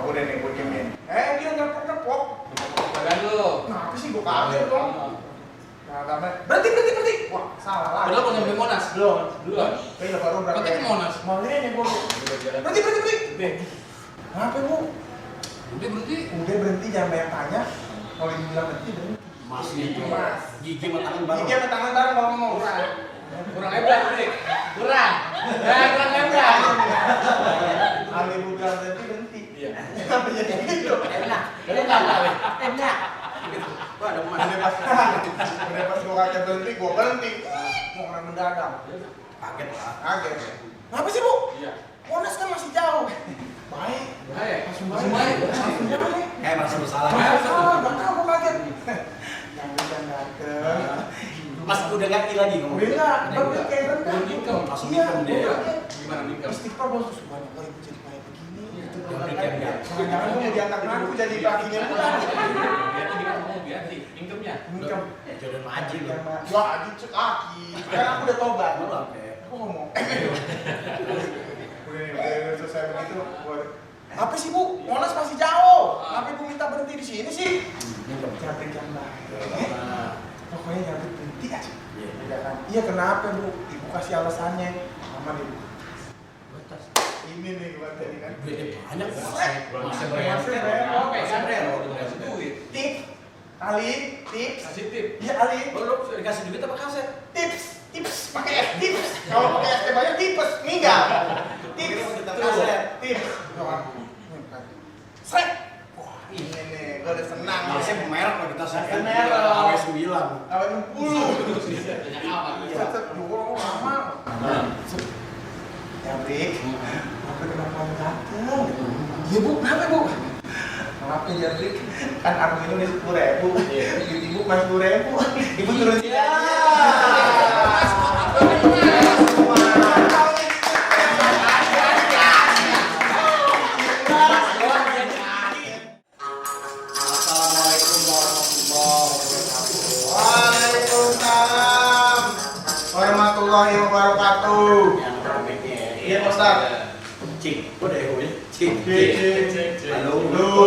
Udah nih gue diemin. Dia ngepok-ngepok. Badan lu. Kenapa sih gue kaget dong? Nah, berhenti. Wah, salah lagi. Padahal mau nyampe Monas. Belum. Belum. Kayaknya baru berapa? Katanya ke Monas. Makanya gue. Berhenti. Kenapa, Bu? Udah berhenti. Udah berhenti, jangan banyak tanya. Kalau dibilang berhenti, Mas itu. Mas. Gigi sama tangan bareng. Gigi sama tangan bareng kalau ngomong. Kurang hebat, Dik. Kurang. Kurang hebat. Ali Bu bilang berhenti. Iya. Kenapa jadi gitu? Enak. Wah, ada mas. Udah pas gue kata berhenti, gue berhenti. Mau kena mendadak. Kaget lah. Kaget. Kenapa sih, Bu? Iya. Monas kan masih jauh. Baik. Baik. Langsung Langsung baik. baik. Langsung baik. Kayak merasa bersalah. Gak tau, gue kaget. Jangan dateng. Mas udah ngerti lagi ngomong. Udah enggak, gue kayak rendah. Belum nikah, langsung Iya, nikah dia. gue kaget. Gimana nikah? Istighfar bos, banyak kali gue jadi kayak begini. Jangan. Jangan gue mau diangkat aku jadi kakinya bulan. Biati dia kan mau biati. Income-nya. Income. Jodoh maji lu. Ya, aji cek kaki. Kan aku udah tobat. Oke. Aku ngomong. Udah selesai begitu. Apa sih, Bu? Monas masih jauh. Kenapa Ibu minta berhenti di sini sih? Jabrik yang baik. Pokoknya jabrik berhenti aja. Iya kan? Iya, kenapa, Bu? Ibu kasih alasannya. Aman, Ibu. Ini nih gue tadi kan. Duitnya banyak. Masih Duit. Tips. Ali, tips. Kasih tip. Iya, Ali. Lu dikasih duit apa kaset? Tips. Pakai S, tips. Kalau pakai S banyak tipes, minggat. Tips. Tips. Srek. Wah, ini nih, gue udah senang. Biasanya merek kalau kita set. Merek. AW 9. Awet 60. Banyak apa? Set dulu lama. Jabrik, apa kenapa kamu dateng? Iya, Bu, kenapa, Bu? Maaf ya, Jabrik, kan aku ini udah 10.000. Ibu mas 10.000. Ibu turun sini aja. Assalamualaikum warahmatullahi wabarakatuh. Waalaikumsalam warahmatullahi wabarakatuh. Yang robeknya. Iya, Pak Ustaz. Cik, kok ada ego ya? Cik. Cik. Halo. Halo.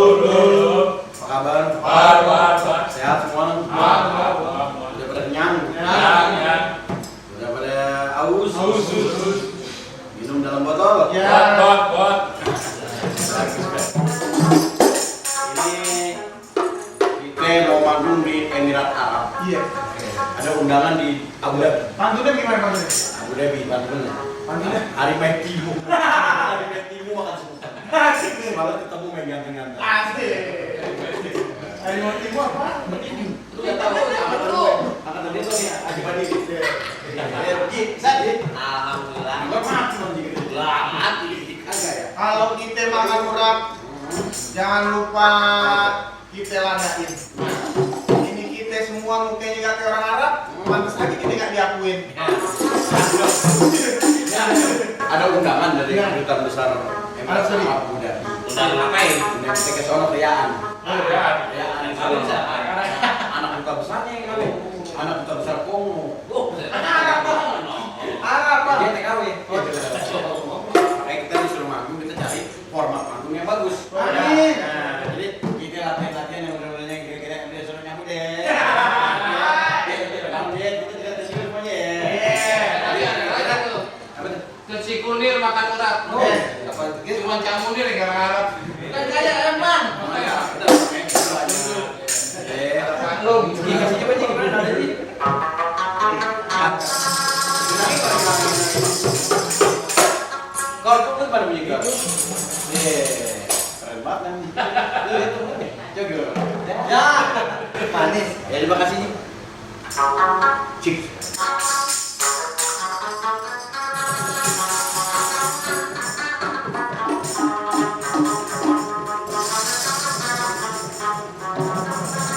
Apa kabar? Bar. Sehat semua? Bar. Udah pada kenyang? Udah pada aus? Minum dalam botol? Ya. Ini kita mau manggung di Emirat Arab. Iya. Ada undangan di Abu Dhabi. Pantunnya gimana, Pantunnya? Abu Dhabi, Banten. Pantunnya? Hari main timu. Hari main timu makan sebutan. Asik nih. Malah ketemu main ganteng-ganteng. Asik. Ayo mau timu apa? Lu nggak tahu apa lu? Angkatan dia tuh nih, Haji Padi. Ya, pergi, Sadi. Alhamdulillah. Gua mati dong jika itu. Mati. Kagak ya? Kalau kita makan murah, jangan lupa kita ladain. Ini kita semua mukanya gak kayak orang Arab, pantas aja kita gak diakuin. Ada undangan dari Ya. kedutaan besar Emirat Arab Saudi. Abu Dhabi. Udah ngapain? Undang kita ke sono riaan. Yang kalau bisa. Anak duta besarnya yang kawin. Anak duta besar Kongo. Oh, Arab, Pak. Arab, Pak. Dia TKW. Makanya kita disuruh manggung, kita cari format manggung yang bagus. Amin. Nah, jadi kita latihan-latihan yang benar-benar yang kira-kira yang dia suruh nyambut deh. Nyambut deh, kita tidak tersiur semuanya ya. Tapi ada lagi tuh. Apa tuh? Keci kunir makan urat. Apa itu? Cuma camunir yang ngarap. Kan kaya emang. Oh ya, betul. Kayak gitu aja. Lo kasih coba aja gimana ada di. Kau tuh pada punya gitu. Keren banget kan. Coba. Ya, manis. Ya terima kasih. Cik.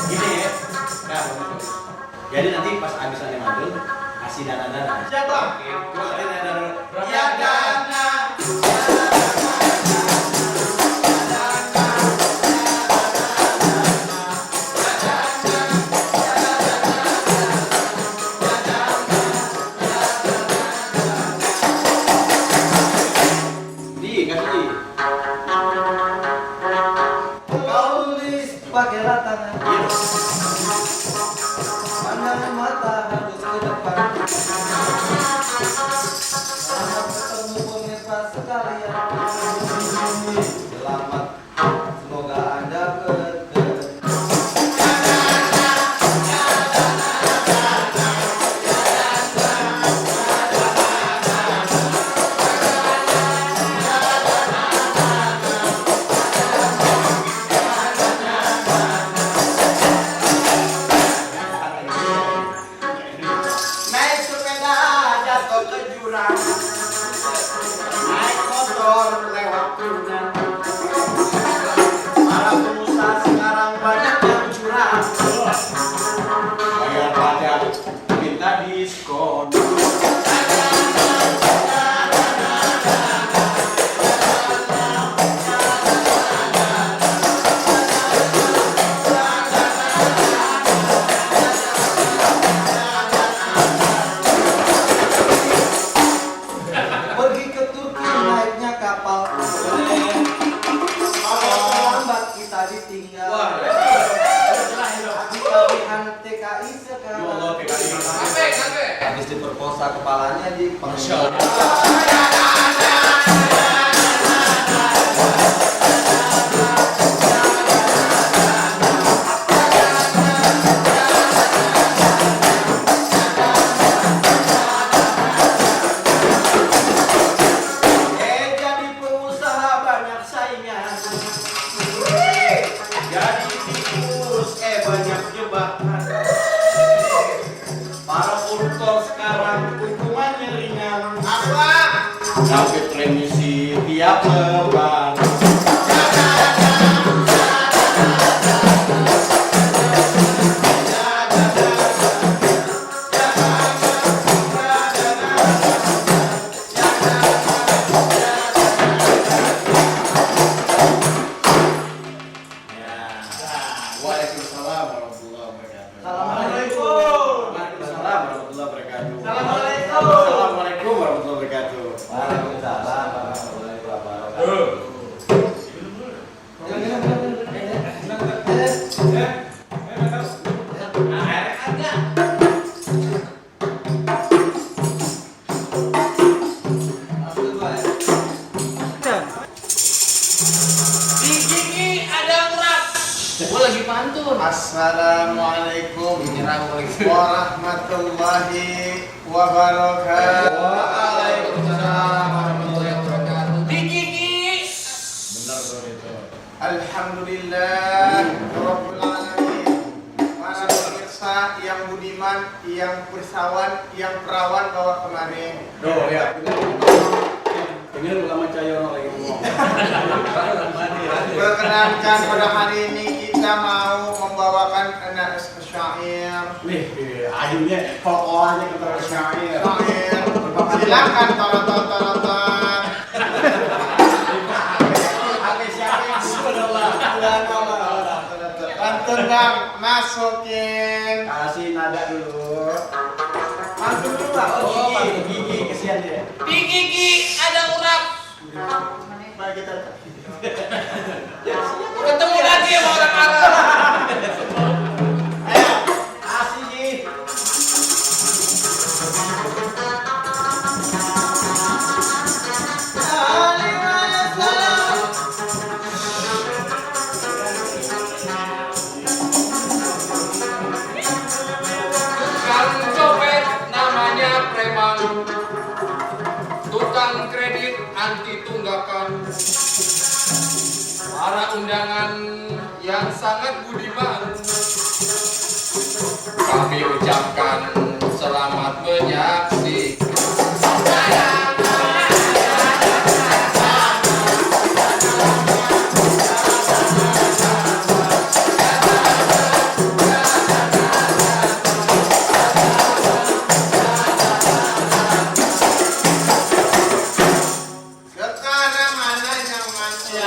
Gini ya. Nah, jadi nanti pas abis ada mantul kasih dana-dana. Siapa? Terus ada dana. Ya dana. Kasih. Kau tulis pakailah tangan, Iya. pandangan mata harus ke depan. Selamat ketemu pemirsa sekalian. Selamat, semoga Anda berkenan. Naik sepeda jatuh ke jurang, naik motor lewat turunan. Para pengusaha sekarang banyak yang curang, bayar pajak minta diskon. Pergi ke Turki naiknya kapal. Kalau terlambat kita ditinggal. Kalian TKI sekarang. Ya Allah, TKI. Sampai. Habis diperkosa kepalanya di Masya jadi pengusaha banyak saingan. Jadi tikus banyak jebakan. Para koruptor sekarang hukumannya ringan. Apa? Dapat remisi tiap lebaran. Waalaikumsalam warahmatullahi wabarakatuh. Assalamualaikum. Waalaikumsalam warahmatullahi wabarakatuh. Assalamualaikum. Assalamualaikum warahmatullahi wabarakatuh. Waalaikumsalam warahmatullahi wabarakatuh. Di gigi ada urat. Gua lagi pantun. Assalamualaikum warahmatullahi wabarakatuh. Waalaikumsalam warahmatullahi wabarakatuh. Di gigi. Benar tuh itu. Alhamdulillah Rabbil Alamin. Para pemirsa yang budiman, yang bersawan, yang perawan bawa kemari. Duh ya. Ini ulama Cayono lagi ngomong. Perkenankan pada hari ini kita mau membawakan anak syair. Nih, akhirnya pokoknya kita syair. Syair. Silakan tonton. Pantun bang, masukin. nada dulu. Pantun dulu lah. Oh, pantun gigi, kesian dia. Di gigi ada urap. Mari kita. Ketemu lagi sama orang Arab. Ayo, asih Gi. Kang copet namanya preman. Tukang kredit anti tunggakan. Para undangan yang sangat budiman. Kami ucapkan selamat menyaksikan. Sekarang mana yang masih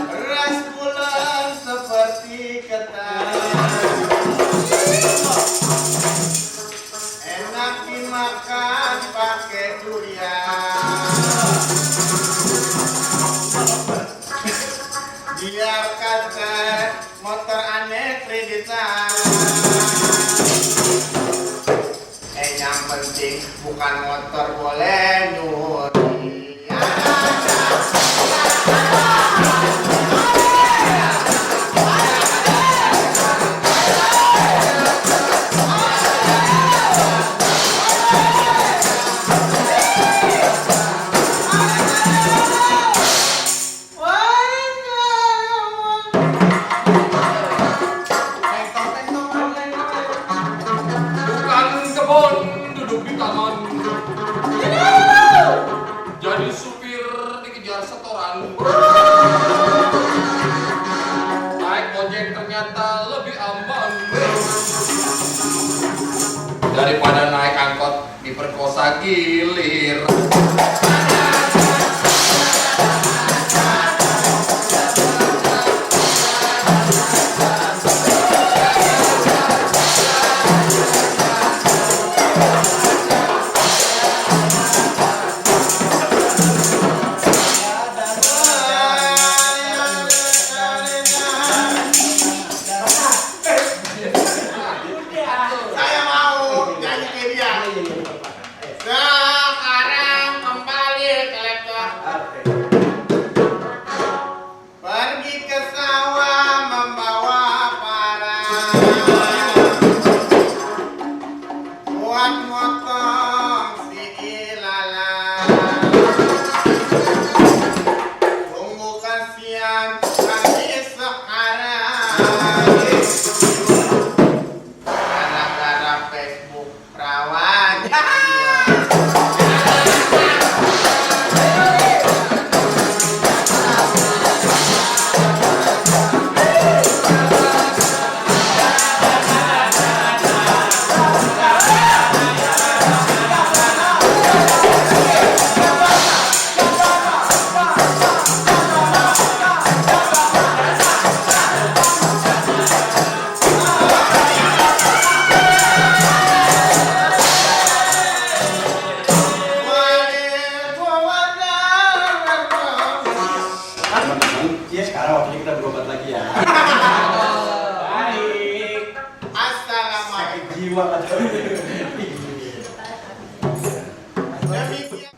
beras bulan seperti ketan, enak dimakan pakai durian. Biarkan motor aneh kreditan. Yang penting bukan motor boleh nyuri. Bukan kebun duduk di taman. Jadi supir dikejar setoran. Naik ojek ternyata lebih aman daripada naik angkot diperkosa gilir. Saya mau nyanyi kayak dia. Sekarang kembali ke laptop. Pergi ke sawah membawa parang, buat motong si ilalang. Tunggu kasihan kami sekarang. Gara-gara Facebook perawan. Iya, sekarang waktunya kita berobat lagi ya. Baik. Assalamualaikum. Jiwa kacau. Demikian.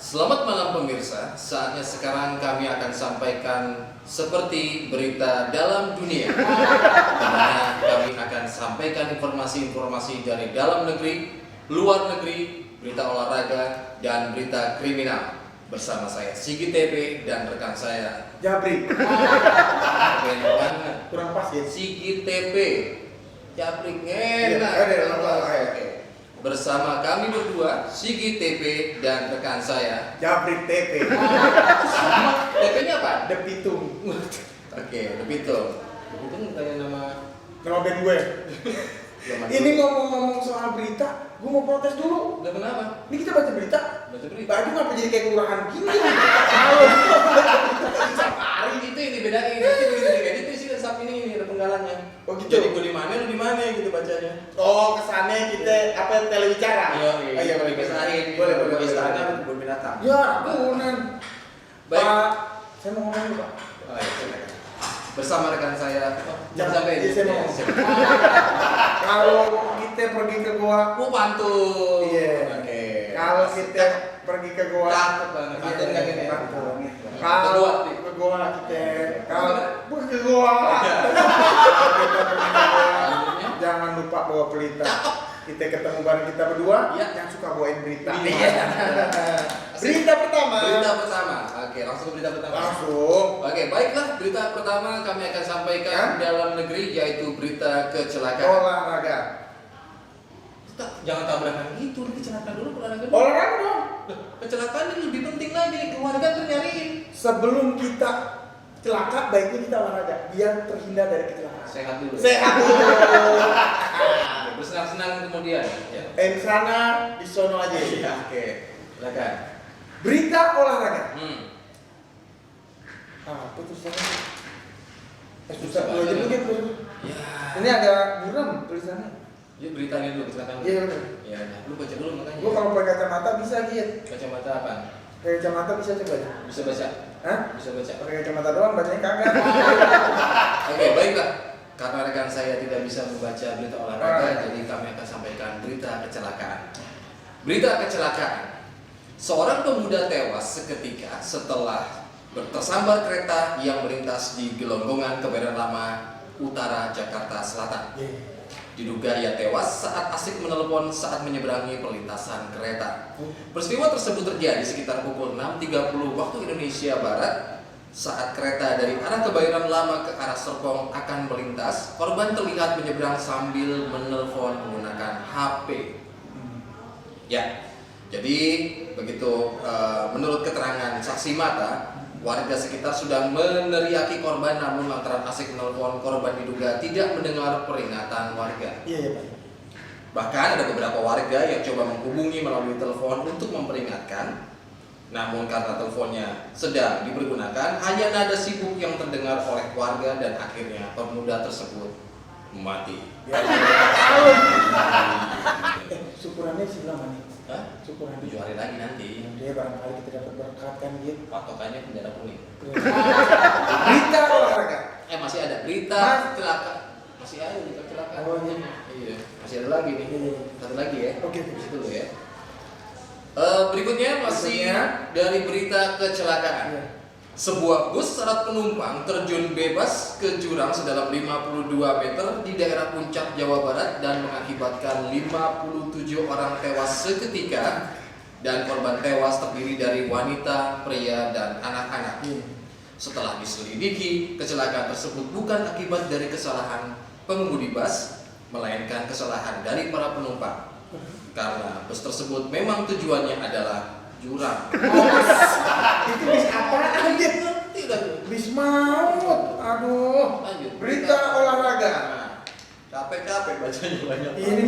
Selamat malam pemirsa, saatnya sekarang kami akan sampaikan seperti berita dalam dunia. Karena kami akan sampaikan informasi-informasi dari dalam negeri, luar negeri, berita olahraga, dan berita kriminal. Bersama saya Sigi TP dan rekan saya Jabri. keren banget. Kurang pas ya. Sigi TP Jabrik Iya, enak. oke. Bersama kami berdua Sigi TP dan rekan saya Jabri TP. TP-nya apa? Depitung. Oke, Depitung. Depitung kayak nama Nama band gue. Ini ngomong-ngomong soal berita, gue mau protes dulu. Udah kenapa? Ini kita baca berita. Baca berita. Baju ngapa jadi kayak kelurahan gini? Kalau Hari itu yang dibedain, itu begitu kayak itu sih sapi ini ada penggalanya. Oh gitu. Jadi gue di mana, lu di mana gitu bacanya. oh kesannya kita apa telewicara? Iya, Oh, iya boleh Kesahin, boleh boleh boleh. Istana boleh. kebun binatang. Ya ampunan. Baik. Pak, saya mau ngomong dulu Pak. Oh, iya, silakan. Bersama rekan saya. Jangan sampai iya, saya mau ya, ngomong. silakan. Kalau kita pergi ke goa, Pantun. Iya. Oke. kalau kita pergi ke goa, Cakep banget. Pantun kan ini. pantun. Ke Kalau goa. ke goa kita, kalau pergi ke goa, Iya. kita pergi ke goa, jangan lupa bawa pelita. Kita ketemu bareng kita berdua, Iya. yang suka bawain berita. Iya. Berita pertama. Berita pertama. Oke, langsung ke berita pertama. Langsung. Oke, baiklah. Berita pertama kami akan sampaikan dalam negeri yaitu berita kecelakaan. Olahraga. Jangan tabrakan gitu, kecelakaan dulu olahraga. Olahraga dong. Kecelakaan ini lebih penting lagi nih, keluarga tuh nyariin. Sebelum kita celaka, baiknya kita olahraga biar terhindar dari kecelakaan. Sehat dulu. Sehat dulu. Bersenang-senang kemudian. Ya. Di sana, di sono aja. Iya, oke. Silakan. Berita olahraga. Apa tulisannya? Susah Susah aja banget. mungkin. Ya. Ini agak buram tulisannya. Yuk beritanya dulu kecelakaan. Iya benar. Ya, nah, lu baca dulu makanya. Gua kalau pakai kacamata bisa gitu. Kacamata apa? Pakai kacamata bisa coba. Bisa baca? Hah? Bisa baca. Pakai kacamata doang bacanya kagak. Oke, baiklah. Karena rekan saya tidak bisa membaca berita olahraga, Alright. jadi kami akan sampaikan berita kecelakaan. Berita kecelakaan. Seorang pemuda tewas seketika setelah tersambar kereta yang melintas di Gelonggongan Kebayoran Lama Utara, Jakarta Selatan. Diduga ia tewas saat asik menelepon saat menyeberangi perlintasan kereta. Peristiwa tersebut terjadi sekitar pukul 6.30 waktu Indonesia Barat. Saat kereta dari arah Kebayoran Lama ke arah Serpong akan melintas, korban terlihat menyeberang sambil menelpon menggunakan HP. Ya, jadi begitu menurut keterangan saksi mata, warga sekitar sudah meneriaki korban, namun lantaran asik menelpon, korban diduga tidak mendengar peringatan warga. Iya ya Pak. Bahkan ada beberapa warga yang coba menghubungi melalui telepon untuk memperingatkan. Namun karena teleponnya sedang dipergunakan, hanya nada sibuk yang terdengar oleh warga dan akhirnya pemuda tersebut mati. Ya. Syukurannya sebelah mana? Hah? Syukurannya 7 hari lagi nanti. Dia barangkali kita dapat berkat kan gitu. Patokannya bendera kuning. Berita olahraga. Masih ada berita Mas. kecelakaan. Masih ada berita kecelakaan. Oh, iya. Iya, masih ada lagi nih. Iya. Satu lagi ya. Oke. Di situ dulu ya. Berikutnya masih Berikutnya. dari berita kecelakaan. Iya. Sebuah bus syarat penumpang terjun bebas ke jurang sedalam 52 meter di daerah Puncak, Jawa Barat dan mengakibatkan 57 orang tewas seketika dan korban tewas terdiri dari wanita, pria, dan anak-anak. Setelah diselidiki, kecelakaan tersebut bukan akibat dari kesalahan pengemudi bus, melainkan kesalahan dari para penumpang. Karena bus tersebut memang tujuannya adalah jurang. Itu bis apaan dia? Ngerti dah tuh. Bis maut. Aduh. Lanjut. Berita olahraga. Nah, capek-capek bacanya banyak. Ini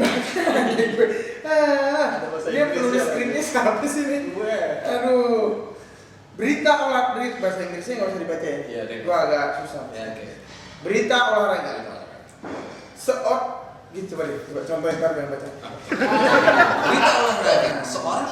dia penulis skripnya siapa sih ini? Gue. Aduh. Berita olahraga bahasa Inggrisnya nggak usah dibaca ya. Iya, deh. Gua agak susah. Ya, oke. Berita olahraga. Gitu coba deh, coba contohin ntar yang baca. Berita olahraga. Seorang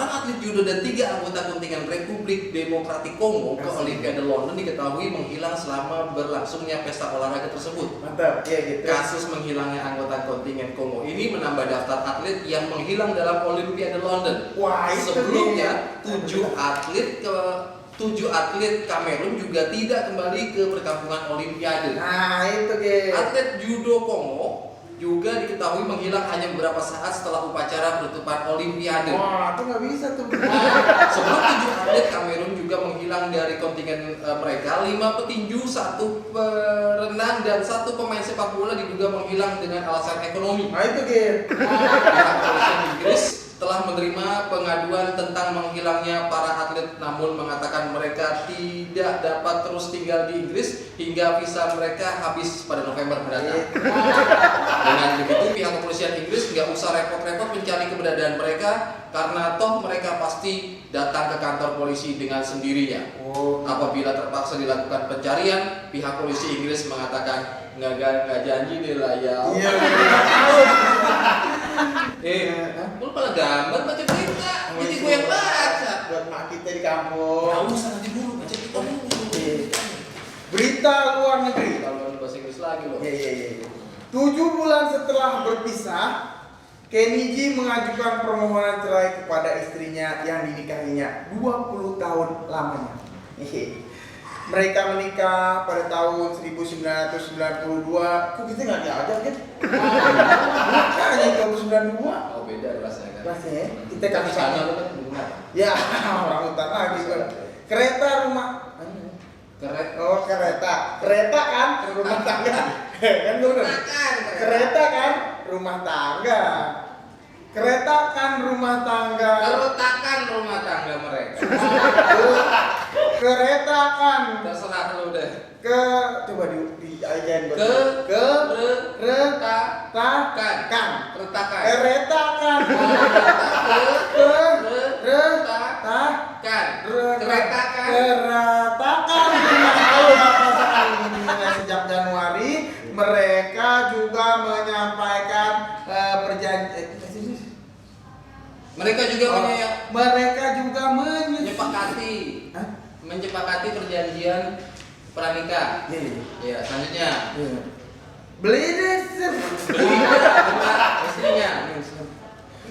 atlet judo dan 3 anggota kontingen Republik Demokratik Kongo ke Olimpiade London diketahui menghilang selama berlangsungnya pesta olahraga tersebut. Mantap, iya gitu. Kasus menghilangnya anggota kontingen Kongo ini menambah daftar atlet yang menghilang dalam Olimpiade London. Wah, itu Sebelumnya, dia. 7 atlet Kamerun juga tidak kembali ke perkampungan Olimpiade. Nah, itu dia. Atlet judo Kongo juga diketahui menghilang hanya beberapa saat setelah upacara penutupan Olimpiade. Wah, itu nggak bisa tuh. Sebelum 7 atlet Kamerun juga menghilang dari kontingen mereka, 5 petinju, 1 perenang, dan 1 pemain sepak bola diduga menghilang dengan alasan ekonomi. Nah, itu dia. Pihak kepolisian Inggris telah telah menerima pengaduan tentang menghilangnya para atlet, namun mengatakan mereka tidak dapat terus tinggal di Inggris hingga visa mereka habis pada November mendatang. Dengan begitu, pihak kepolisian Inggris nggak usah repot-repot mencari keberadaan mereka karena toh mereka pasti datang ke kantor polisi dengan sendirinya. Apabila terpaksa dilakukan pencarian, pihak polisi Inggris mengatakan nggak janji deh lah ya. Lu malah gambar baca berita, jadi gue yang baca. Buat mak kita di kampung. Nggak usah nanti dulu, baca kita dulu. Berita luar negeri. Kalau bahasa Inggris lagi loh. Iya. 7 bulan setelah berpisah, Kenny G mengajukan permohonan cerai kepada istrinya yang dinikahinya 20 tahun lamanya. Mereka menikah pada tahun 1992. Kok kita nggak diajak kan? Makanya tahun 92. Oh beda rasanya kan. Rasanya kita kan sana lu kan bunga. Ya orang hutan lagi kan. Kereta rumah. Oh kereta kan rumah tangga. Kan gue udah. Kereta kan rumah tangga. Kereta kan rumah tangga. Keretakan rumah tangga mereka. Kereta kan. Terserah lu deh. Coba diajain Keretakan. Kereta kan. Sejak Januari mereka juga menyampaikan perjanjian. Mereka juga menyepakati perjanjian pranikah. Ya, selanjutnya. Beli deh. Istrinya.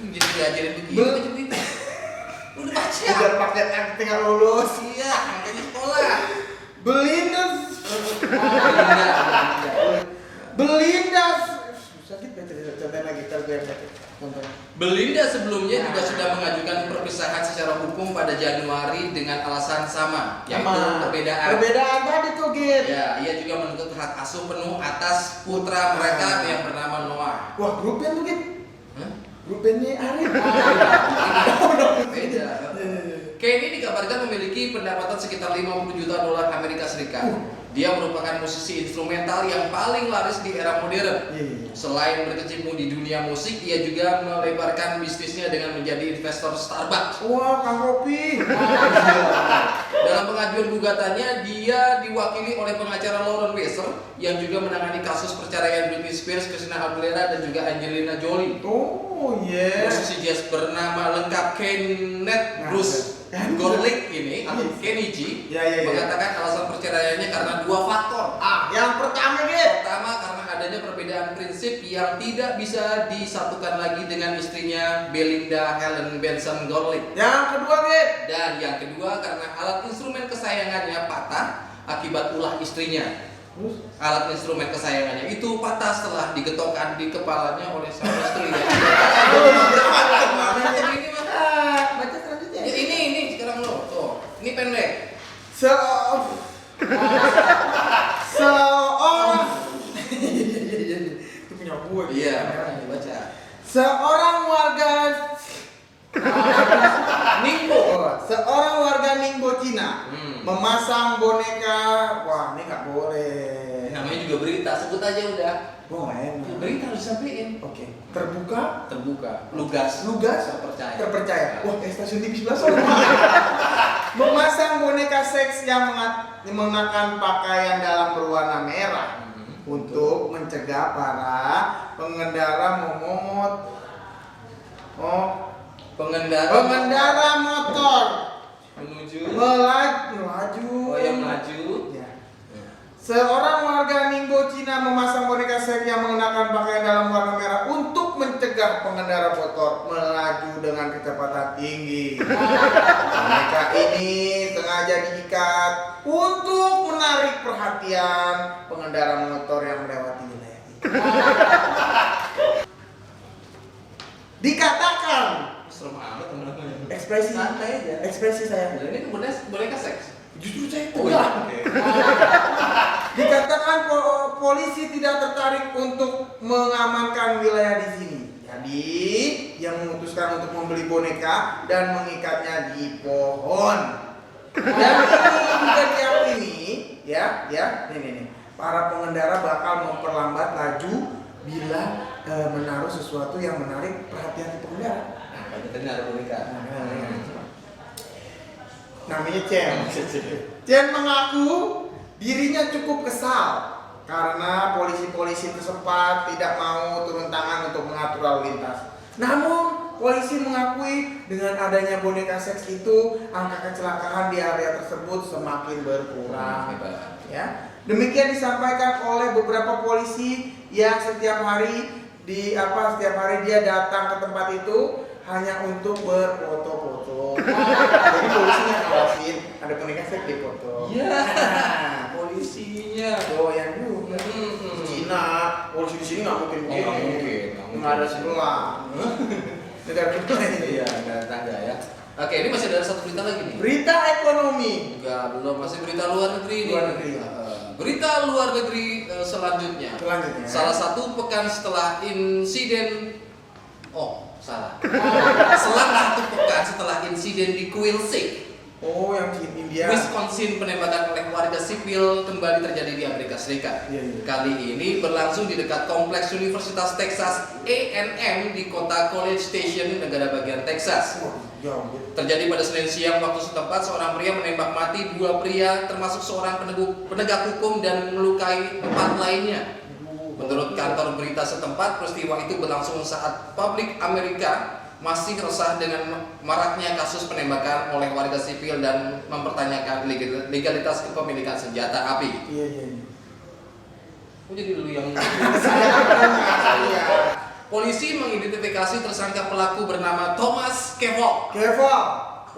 Jadi diajarin begini. Udah baca. Udah pakai acting nggak lulus. Iya, makanya sekolah. Belinda. Sakit contohnya lagi Belinda sebelumnya juga sudah mengajukan perpisahan secara hukum pada Januari dengan alasan sama, yaitu perbedaan. Perbedaan tadi tuh, Git. Ya, ia juga menuntut hak asuh penuh atas putra mereka yang bernama Noah. Wah, grup band tuh, Git. Grup bandnya Arif. Beda. Kenny dikabarkan memiliki pendapatan sekitar 50 juta dolar Amerika Serikat. Dia merupakan musisi instrumental yang paling laris di era modern. Selain berkecimpung di dunia musik, ia juga melebarkan bisnisnya dengan menjadi investor Starbucks. Wah, Kang Kopi. Dalam pengajuan gugatannya, dia diwakili oleh pengacara Lauren Weser yang juga menangani kasus perceraian Britney Spears, Christina Aguilera, dan juga Angelina Jolie. Oh, yeah. Musisi jazz bernama lengkap Kenneth Bruce Gorlick ini atau Kenny G mengatakan alasan perceraiannya karena 2 faktor. Yang pertama, Git. Pertama, karena adanya perbedaan prinsip yang tidak bisa disatukan lagi dengan istrinya Belinda Helen Benson Gorlick. Yang kedua, Git. Dan yang kedua karena alat instrumen kesayangannya patah akibat ulah istrinya. Alat instrumen kesayangannya itu patah setelah digetokkan di kepalanya oleh sang istri. Baca selanjutnya. Ya, ini sekarang lo, tuh. Ini pendek. Seorang itu punya gue. Iya, baca. Seorang warga Ningbo. Seorang warga Ningbo Cina memasang boneka. Wah, ini nggak boleh. Namanya juga berita, sebut aja udah. Boleh. Berita harus disampaikan. Oke. Terbuka. Lugas. Terpercaya. Wah, stasiun TV sebelah sana. Memasang boneka seks yang mengenakan pakaian dalam berwarna merah untuk mencegah para pengendara pengendara motor melaju. Ya. Seorang warga Ningbo Cina memasang boneka seks yang mengenakan pakaian dalam warna merah untuk mencegah pengendara motor melaju dengan kecepatan tinggi. Boneka ini sengaja diikat untuk menarik perhatian pengendara motor yang melewati wilayah itu. Dikatakan Serem amat teman-teman. ekspresi Santai aja. ekspresi saya. Ini boneka seks. Justru saya Oh, enggak. iya. Dikatakan polisi tidak tertarik untuk mengamankan wilayah di sini. Ya Jadi yang memutuskan untuk membeli boneka dan mengikatnya di pohon. Dan bukan yang ini, ya, nih. Para pengendara bakal memperlambat laju bila menaruh sesuatu yang menarik perhatian si pengendara. Nah, kita naruh boneka. Namanya Chen. Chen mengaku dirinya cukup kesal karena polisi-polisi setempat tidak mau turun tangan untuk mengatur lalu lintas. Namun, polisi mengakui dengan adanya boneka seks itu, angka kecelakaan di area tersebut semakin berkurang. Ya, demikian disampaikan oleh beberapa polisi yang setiap hari dia datang ke tempat itu hanya untuk berfoto-foto. Jadi polisinya ngawasin ada boneka seks di foto. Iya. Polisinya. Doyan juga. Cina, polisi di sini nggak mungkin begini. Nggak mungkin. Nggak ada sebelah. Negara kita ini. Iya, negara tangga ya. Oke, ini masih ada satu berita lagi nih. Berita ekonomi. Enggak, belum, masih berita luar negeri ini. Luar negeri. Berita luar negeri selanjutnya. Salah satu pekan setelah insiden selang satu pekan setelah insiden di Quilcene, Oh, yang di India. Wisconsin, penembakan oleh warga sipil kembali terjadi di Amerika Serikat. Iya. Kali ini berlangsung di dekat kompleks Universitas Texas A&M di kota College Station, negara bagian Texas. Jauh. Terjadi pada Senin siang waktu setempat, seorang pria menembak mati 2 pria termasuk seorang penegak hukum dan melukai 4 lainnya. Menurut kantor berita setempat, peristiwa itu berlangsung saat publik Amerika masih resah dengan maraknya kasus penembakan oleh warga sipil dan mempertanyakan legalitas kepemilikan senjata api. Iya. Kok jadi dulu yang Polisi mengidentifikasi tersangka pelaku bernama Thomas Kevo.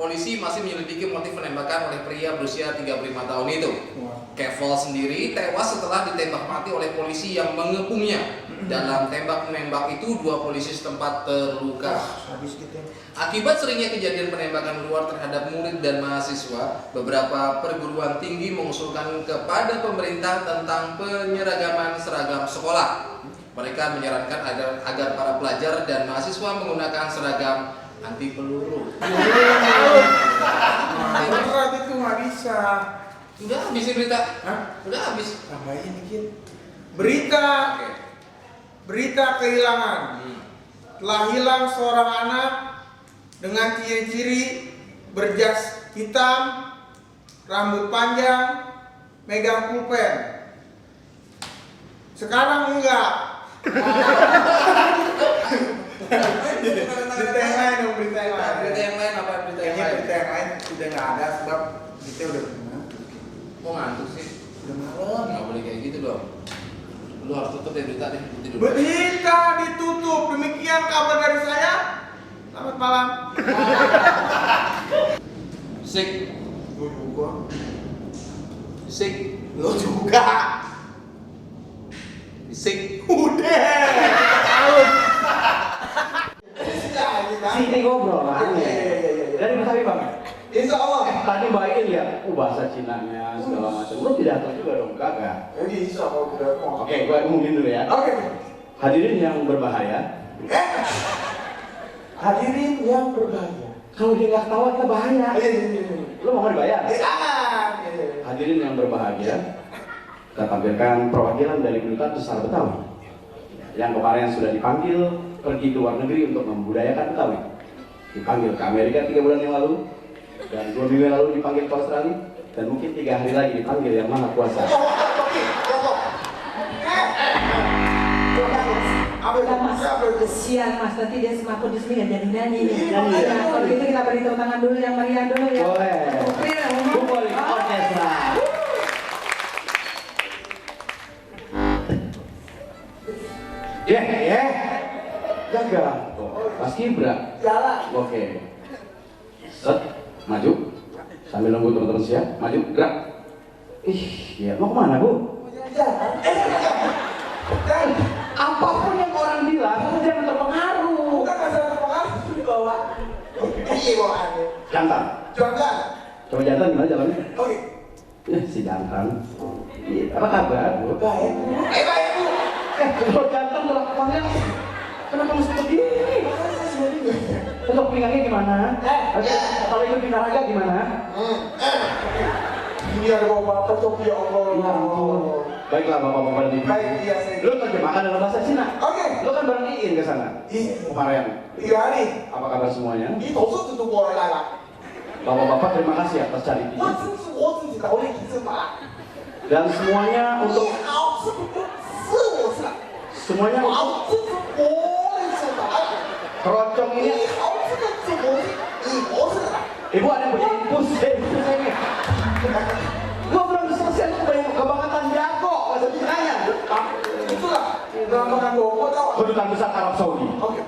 Polisi masih menyelidiki motif penembakan oleh pria berusia 35 tahun itu. Kevo sendiri tewas setelah ditembak mati oleh polisi yang mengepungnya. Dalam tembak-menembak itu 2 polisi setempat terluka. Akibat seringnya kejadian penembakan luar terhadap murid dan mahasiswa, beberapa perguruan tinggi mengusulkan kepada pemerintah tentang penyeragaman seragam sekolah. Mereka menyarankan agar para pelajar dan mahasiswa menggunakan seragam anti peluru. Berat itu nggak bisa. Udah habis sih berita? Hah? Udah habis. Tambahin dikit. Berita kehilangan. Telah hilang seorang anak dengan ciri-ciri berjas hitam, rambut panjang, megang pulpen. Sekarang enggak. Berita yang lain dong, berita yang lain. Berita yang lain apa? Berita yang Kayaknya lain. berita yang lain udah nggak ada sebab kita udah ngantuk. Mau ngantuk sih? Udah malam. Nggak boleh kayak gitu dong. Lu harus tutup ya berita deh. Tidur. Berita ditutup. Demikian kabar dari saya. Selamat malam. Sik. Lu juga. Sik. Lu juga. Sik. Udah. Tahun. Sini ngobrol kan? Dari Mas Abi Bang. Insya Allah. Tadi Mbak Iin ya, bahasa Cinanya segala macam. Lu tidak tahu juga dong, kagak? Jadi insya Allah udah mau. Oke, gua ngomongin dulu ya. Oke. Hadirin yang berbahaya. Hadirin yang berbahaya. Kalau dia nggak ketawa kita bahaya. Lu mau dibayar? Jangan. Hadirin yang berbahagia, kita tampilkan perwakilan dari Kedutaan Besar Betawi yang kemarin sudah dipanggil pergi ke luar negeri untuk membudayakan Betawi. Dipanggil ke Amerika 3 bulan yang lalu, dan 2 minggu yang lalu dipanggil ke Australia, dan mungkin 3 hari lagi dipanggil yang Maha Kuasa. Mas, kesian Mas, nanti dia semakin di sini nggak jadi nyanyi nih. Kalau gitu kita beri tepuk tangan dulu yang meriah dulu ya. Boleh. Kumpulin orkestra. Jaga. Mas Kibra. Jalan. Oke. Set, maju. Sambil nunggu teman-teman siap, maju, gerak. Ya mau kemana Bu? Dan Apapun yang orang bilang, jangan terpengaruh. bukan masalah pengaruh itu dibawa. Iya bawaannya. Jantan. Jangan. Coba jantan gimana jalannya? Oke. Si jantan. Iya, apa kabar Bu? Baik. Baik Bu. Kalau jantan udah panggil. Kenapa mesti begini? Untuk pinggangnya gimana? Oke, kalau ikut pindah gimana? Ini ada bapak cok ya Allah. Baiklah bapak-bapak dan ibu. Baik, iya saya. Lu terjemahkan dalam bahasa Cina. Oke. Lu kan bareng Iin ke sana. Iya. Kemarin. Iya nih. Apa kabar semuanya? 你投诉就过来了。 Bapak-bapak terima kasih atas cari 我真是我自己劳力提升吧。 Dan semuanya 你 untuk 好，是不是？是我是。 semuanya 好，这是我是的。 keroncong 你 ini. 好，这个是我是你我是的。 Ibu ada yang punya infus ini. Gua belum selesai tuh punya kebangatan jago bahasa Cinanya. 是的，让看我到。 Kedutaan besar Arab Saudi. Oke.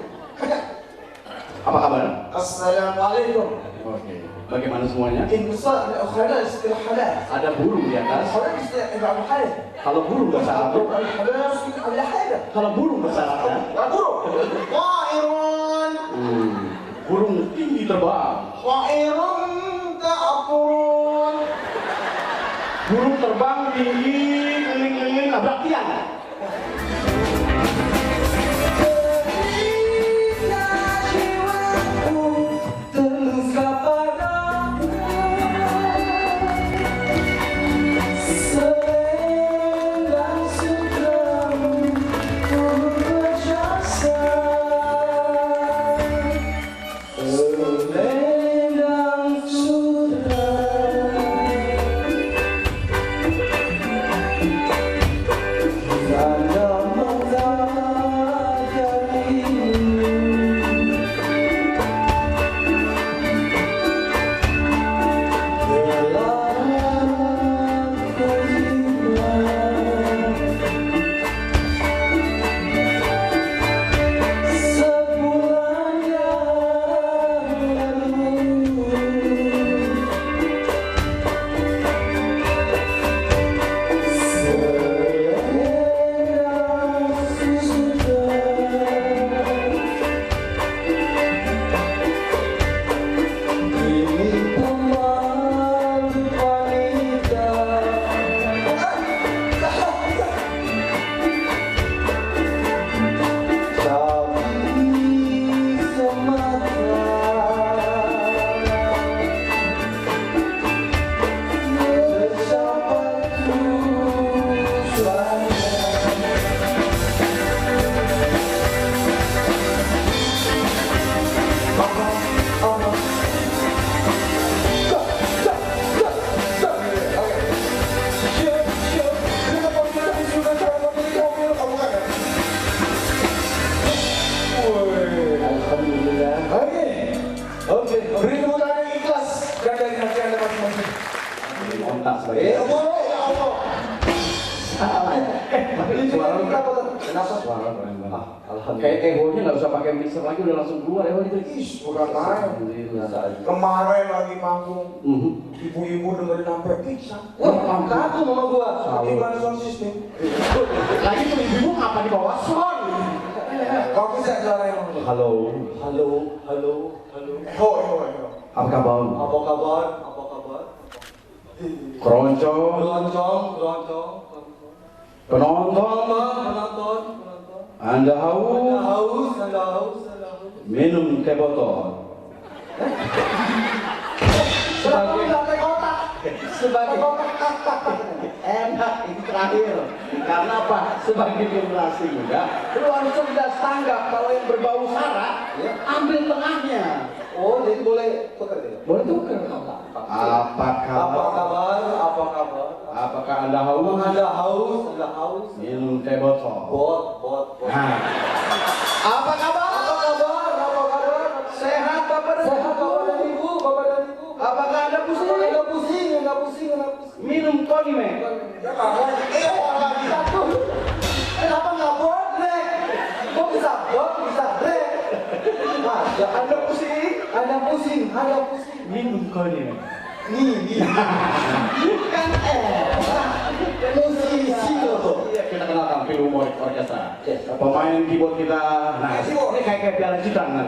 Apa kabar? Assalamualaikum. Oke. Bagaimana semuanya? Indonesia الحلال الحلال. Ada burung di atas. الحلال الحلال. Kalau burung bahasa Arab. الحلال على حاجة. Kalau burung bahasa Arabnya. طائر Burung tinggi terbang. طائر تعبر. Burung terbang tinggi keliling-keliling nabrak tiang. Terluka padamu. Selendang sutramu turut berjasa. Selendang sutra. Tanda mata jarimu. Oke, beri tepuk tangan yang ikhlas dan dari hati Anda masing-masing. Kontak sebagai. Allah, ya Allah. Salah ya. Ini Suara lu kenapa tuh? Kenapa? Suara keren banget. Alhamdulillah. Kayak egonya nggak usah pakai mixer lagi udah langsung keluar ya gitu. Ish, bukan main. Alhamdulillah. Kemarin lagi manggung, ibu-ibu dengerin sampai pingsan. Wah, kaku mama gua. Gimana sound system? Lagi tuh ibu ngapa di bawah sound? Kau bisa suara yang Halo. halo, halo, halo. Ho, ho, ho. Apa kabar? Apa kabar? Apa kabar? Keroncong. Keroncong, keroncong. Penonton. Penonton. Anda haus. Haus, Anda haus, Anda haus. Minum teh botol. Sebagai lantai kotak. Sebagai enak ini terakhir. Karena apa? Sebagai generasi muda, lu harus cerdas tanggap. Kalau yang berbau sara, ambil tengahnya. Oh, jadi boleh tukar ya? Boleh tukar. Apa kabar? Apa kabar? Apa kabar? Apakah Anda haus? Anda haus, Anda haus. Minum teh botol. Bot. Nah. Apa kabar? Apa kabar? Apa kabar? Sehat Bapak dan Sehat Bapak dan Ibu, Bapak dan Ibu. Apakah Anda pusing? Enggak pusing, enggak pusing, enggak pusing. Minum konime. Ya kakak, lagi satu. Kenapa nggak boleh? Kok bisa bot, bisa break? Ada Anda pusing, Anda pusing, Anda pusing. Minum konime. Nih. Kan musisi loh. Iya, kita kenalkan Philharmonic Orchestra. Pemain keyboard kita. Nah, ini kayak Piala Citra kan.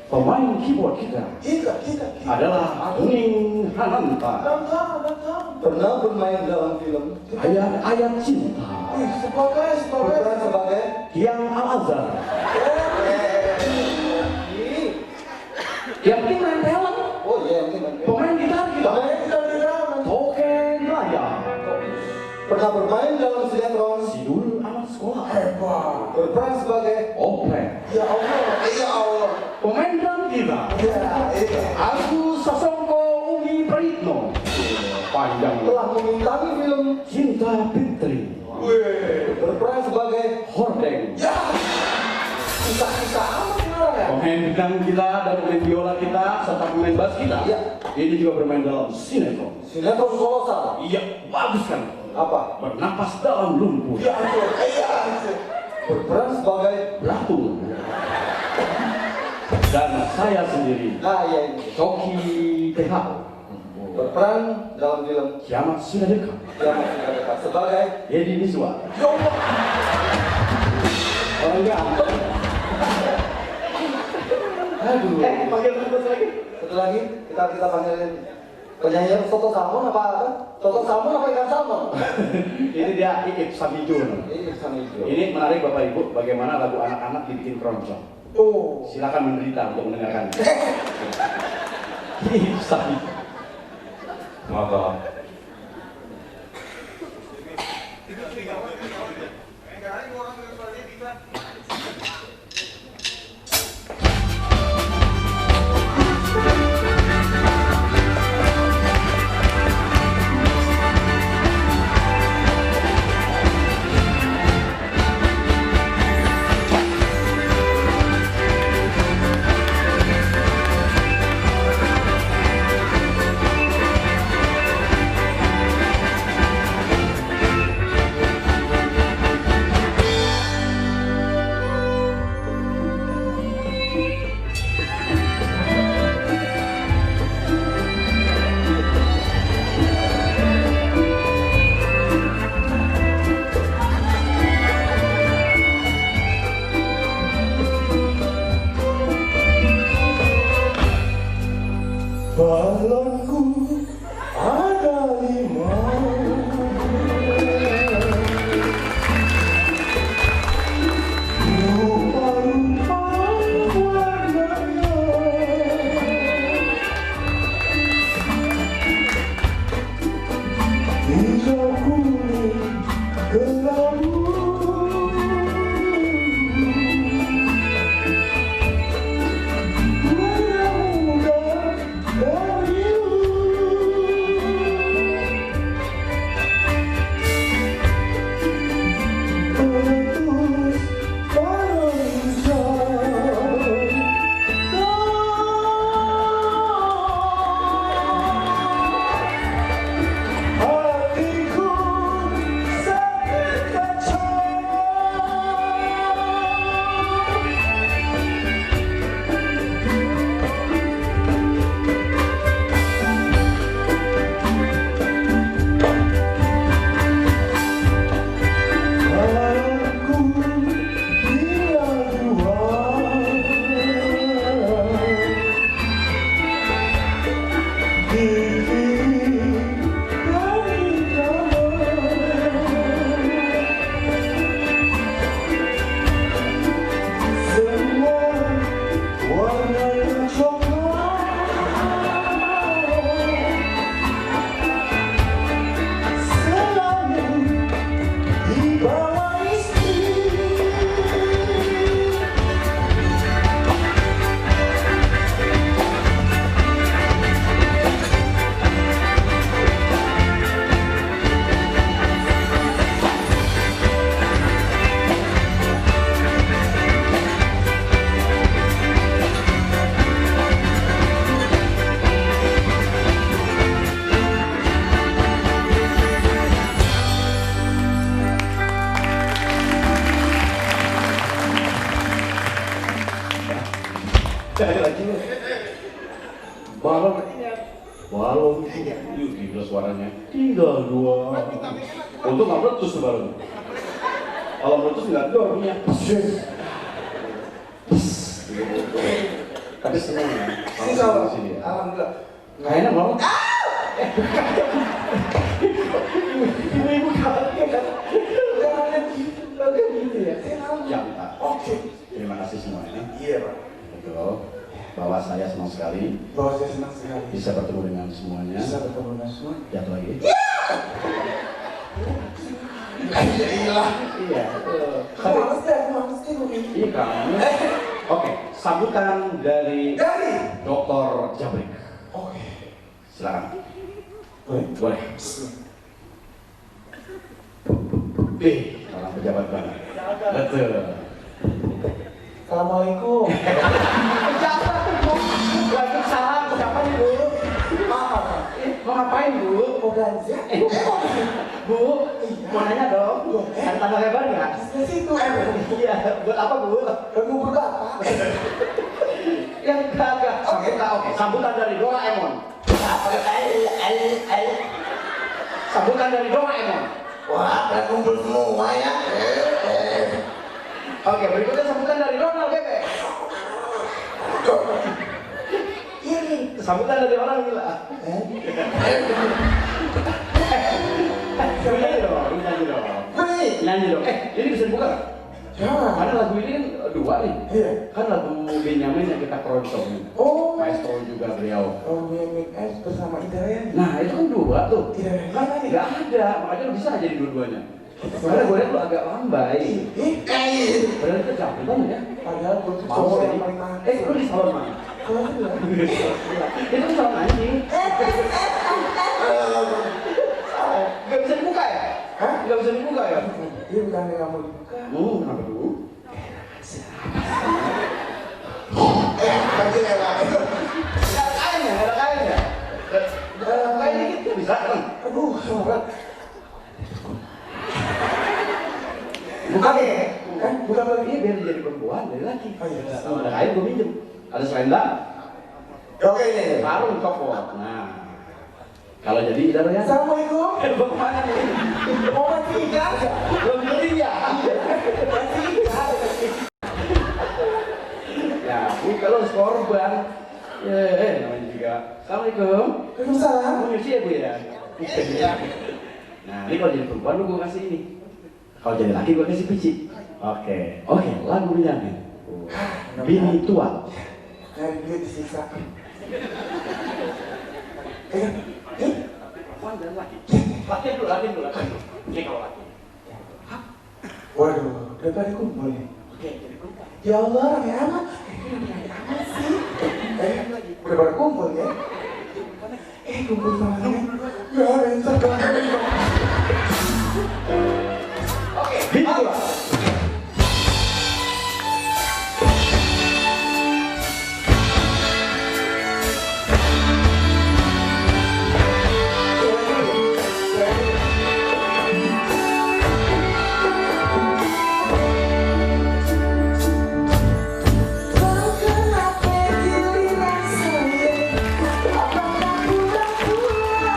Pemain keyboard kita Kita. adalah Ning Hananta. Pernah bermain dalam film? Ayat cinta. Sebagai Kiang Al-Azhar. Yang penting main talent. Oh iya, yang penting main talent. Pemain gitar kita. Pemain gitar di dalam. Token Raya. Pernah bermain dalam sinetron. Sidul anak sekolah. Hebat. Berperan sebagai Oplet. Ya Allah, ya Allah. Pemain drum kita. Ya, iya. Agus Sasongko Umi Praitno. Panjang. Telah membintangi film. Cinta Fitri. Wih, berperan sebagai Hordeng. ya. Kisah-kisah amat sekarang ya. Pemain bidang kita dan pemain biola kita serta pemain bass kita. Iya. Ini juga bermain dalam sinetron. Sinetron kolosal. Iya, bagus kan? Apa? Bernapas dalam lumpur. Ya ampun, iya. Berperan sebagai Belatung. Dan saya sendiri, nah ya ini. Coki THO. Berperan dalam film Kiamat sudah dekat. yang sudah dekat sebagai Yedi Miswa. ya Allah. Orang ganteng. Aduh. Panggil terus lagi. Satu lagi kita panggilin penyanyi Toto Salmon apa? Toto Salmon apa ikan salmon? Ini dia Iip Samijun. Ini sama itu. Ini menarik Bapak Ibu, bagaimana lagu anak-anak dibikin keroncong. Oh. Silakan menderita untuk mendengarkan. Iip Samijun. Maka balonku ada 5. Rupa-rupa warnanya. Hijau kuning kelabu. Balon, balon, yuk gila suaranya. Tinggal 2. Untuk nggak meletus tuh balon. Kalau meletus nggak ada bunyinya. Tapi seneng ya. Kalau di sini. Alhamdulillah. Kayaknya balon. Ibu-ibu kaget kan? Jangan gitu ya. Oke. Terima kasih semuanya. Iya Pak. Betul. Bahwa saya senang sekali Bahwa saya senang sekali bisa bertemu dengan semuanya. bisa bertemu dengan semua. Jatuh lagi. Iya. Iya. Aku males deh begini. Iya kamu. Oke, sambutan dari Dr. Jabrik. Oke. Silakan. Boleh? Boleh. Orang pejabat banget. Betul. Assalamualaikum. Siapa tuh Bu? Waalaikumsalam. Siapa nih Bu? Maaf. Mau ngapain Bu? Mau belanja? Bu, mau nanya dong. Ada tanggal lebar nggak? Di situ. Iya, buat apa Bu? Ngubur apa? Yang enggak. Sambutan dari Doraemon. Sambutan dari Doraemon. Wah, pada kumpul semua ya. Oke, berikutnya sambutan dari Ronald Bebek. Ini. Sambutan dari orang gila. Nyanyi dong, nyanyi dong. Nyanyi dong. Ini bisa dibuka nggak? Jangan. Karena lagu ini kan dua nih. Iya. Kan lagu Benyamin yang kita keroncong. Oh. Maestro juga beliau. Oh, Mimik S bersama Ida. Nah, itu kan dua tuh. Ida. Kan nggak ada, makanya lu bisa jadi dua-duanya. Karena gue liat lu agak lambai. Padahal itu capek banget ya. Padahal gue tuh Mau cowok jadi. yang paling mahal. Lu di salon mana? Kalau itu ya. Itu salon anjing. Gak bisa dibuka ya? Hah? Gak bisa dibuka ya? Dia bukan yang nggak mau dibuka. Kenapa dulu? Baju lewat. Gak ada kainnya, gak ada kainnya. Kain dikit bisa kan? Aduh, berat. Buka Oke. deh. Buka lagi biar jadi perempuan dari laki. Oh iya. Kalau ada kain gue minjem. Ada selendang, Oke ini. sarung, copot. Nah, kalau jadi idar ya. Assalamualaikum. Gue kemana nih? Mau mati ikan? Belum beli ya? Mati ikan. Ya, bu kalau korban. Namanya juga. Assalamualaikum. Waalaikumsalam. Mau nyuci ya bu ya? Nah, ini kalau jadi perempuan lu gue kasih ini. Kalau jadi laki gue kasih pici. Oke, lagu Benyamin. Bini tua. Dari duit disiksa. Perempuan dan laki. Laki dulu. Ini kalau laki. Waduh, udah pada kumpul nih. Oke, jadi perempuan. Ya Allah, rame amat. Amat sih. Udah pada kumpul ya? Kumpul sama ya, bentar banget. Oke, bini tua. Kenapa diri rasanya? Apakah kurang kuat?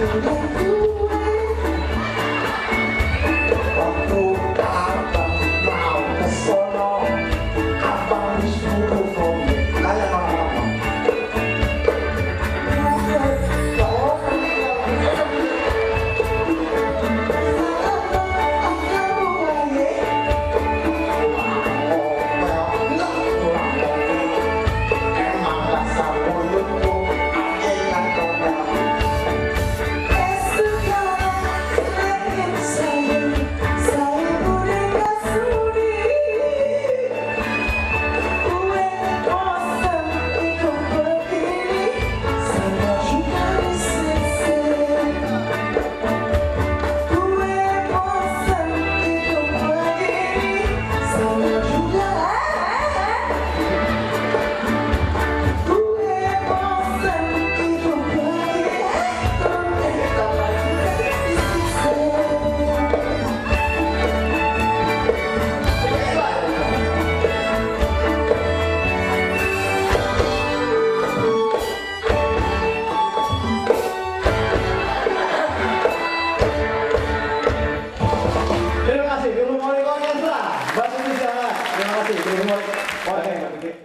Waktu abang mau ke sono, abang disuruh ngomong kayak orang-orang. Emang dasar mulutmu ada yang kodam. Terima kasih, Film Mori Orkestra. Bahasa Indonesia. Terima kasih, Film Mori Orkestra.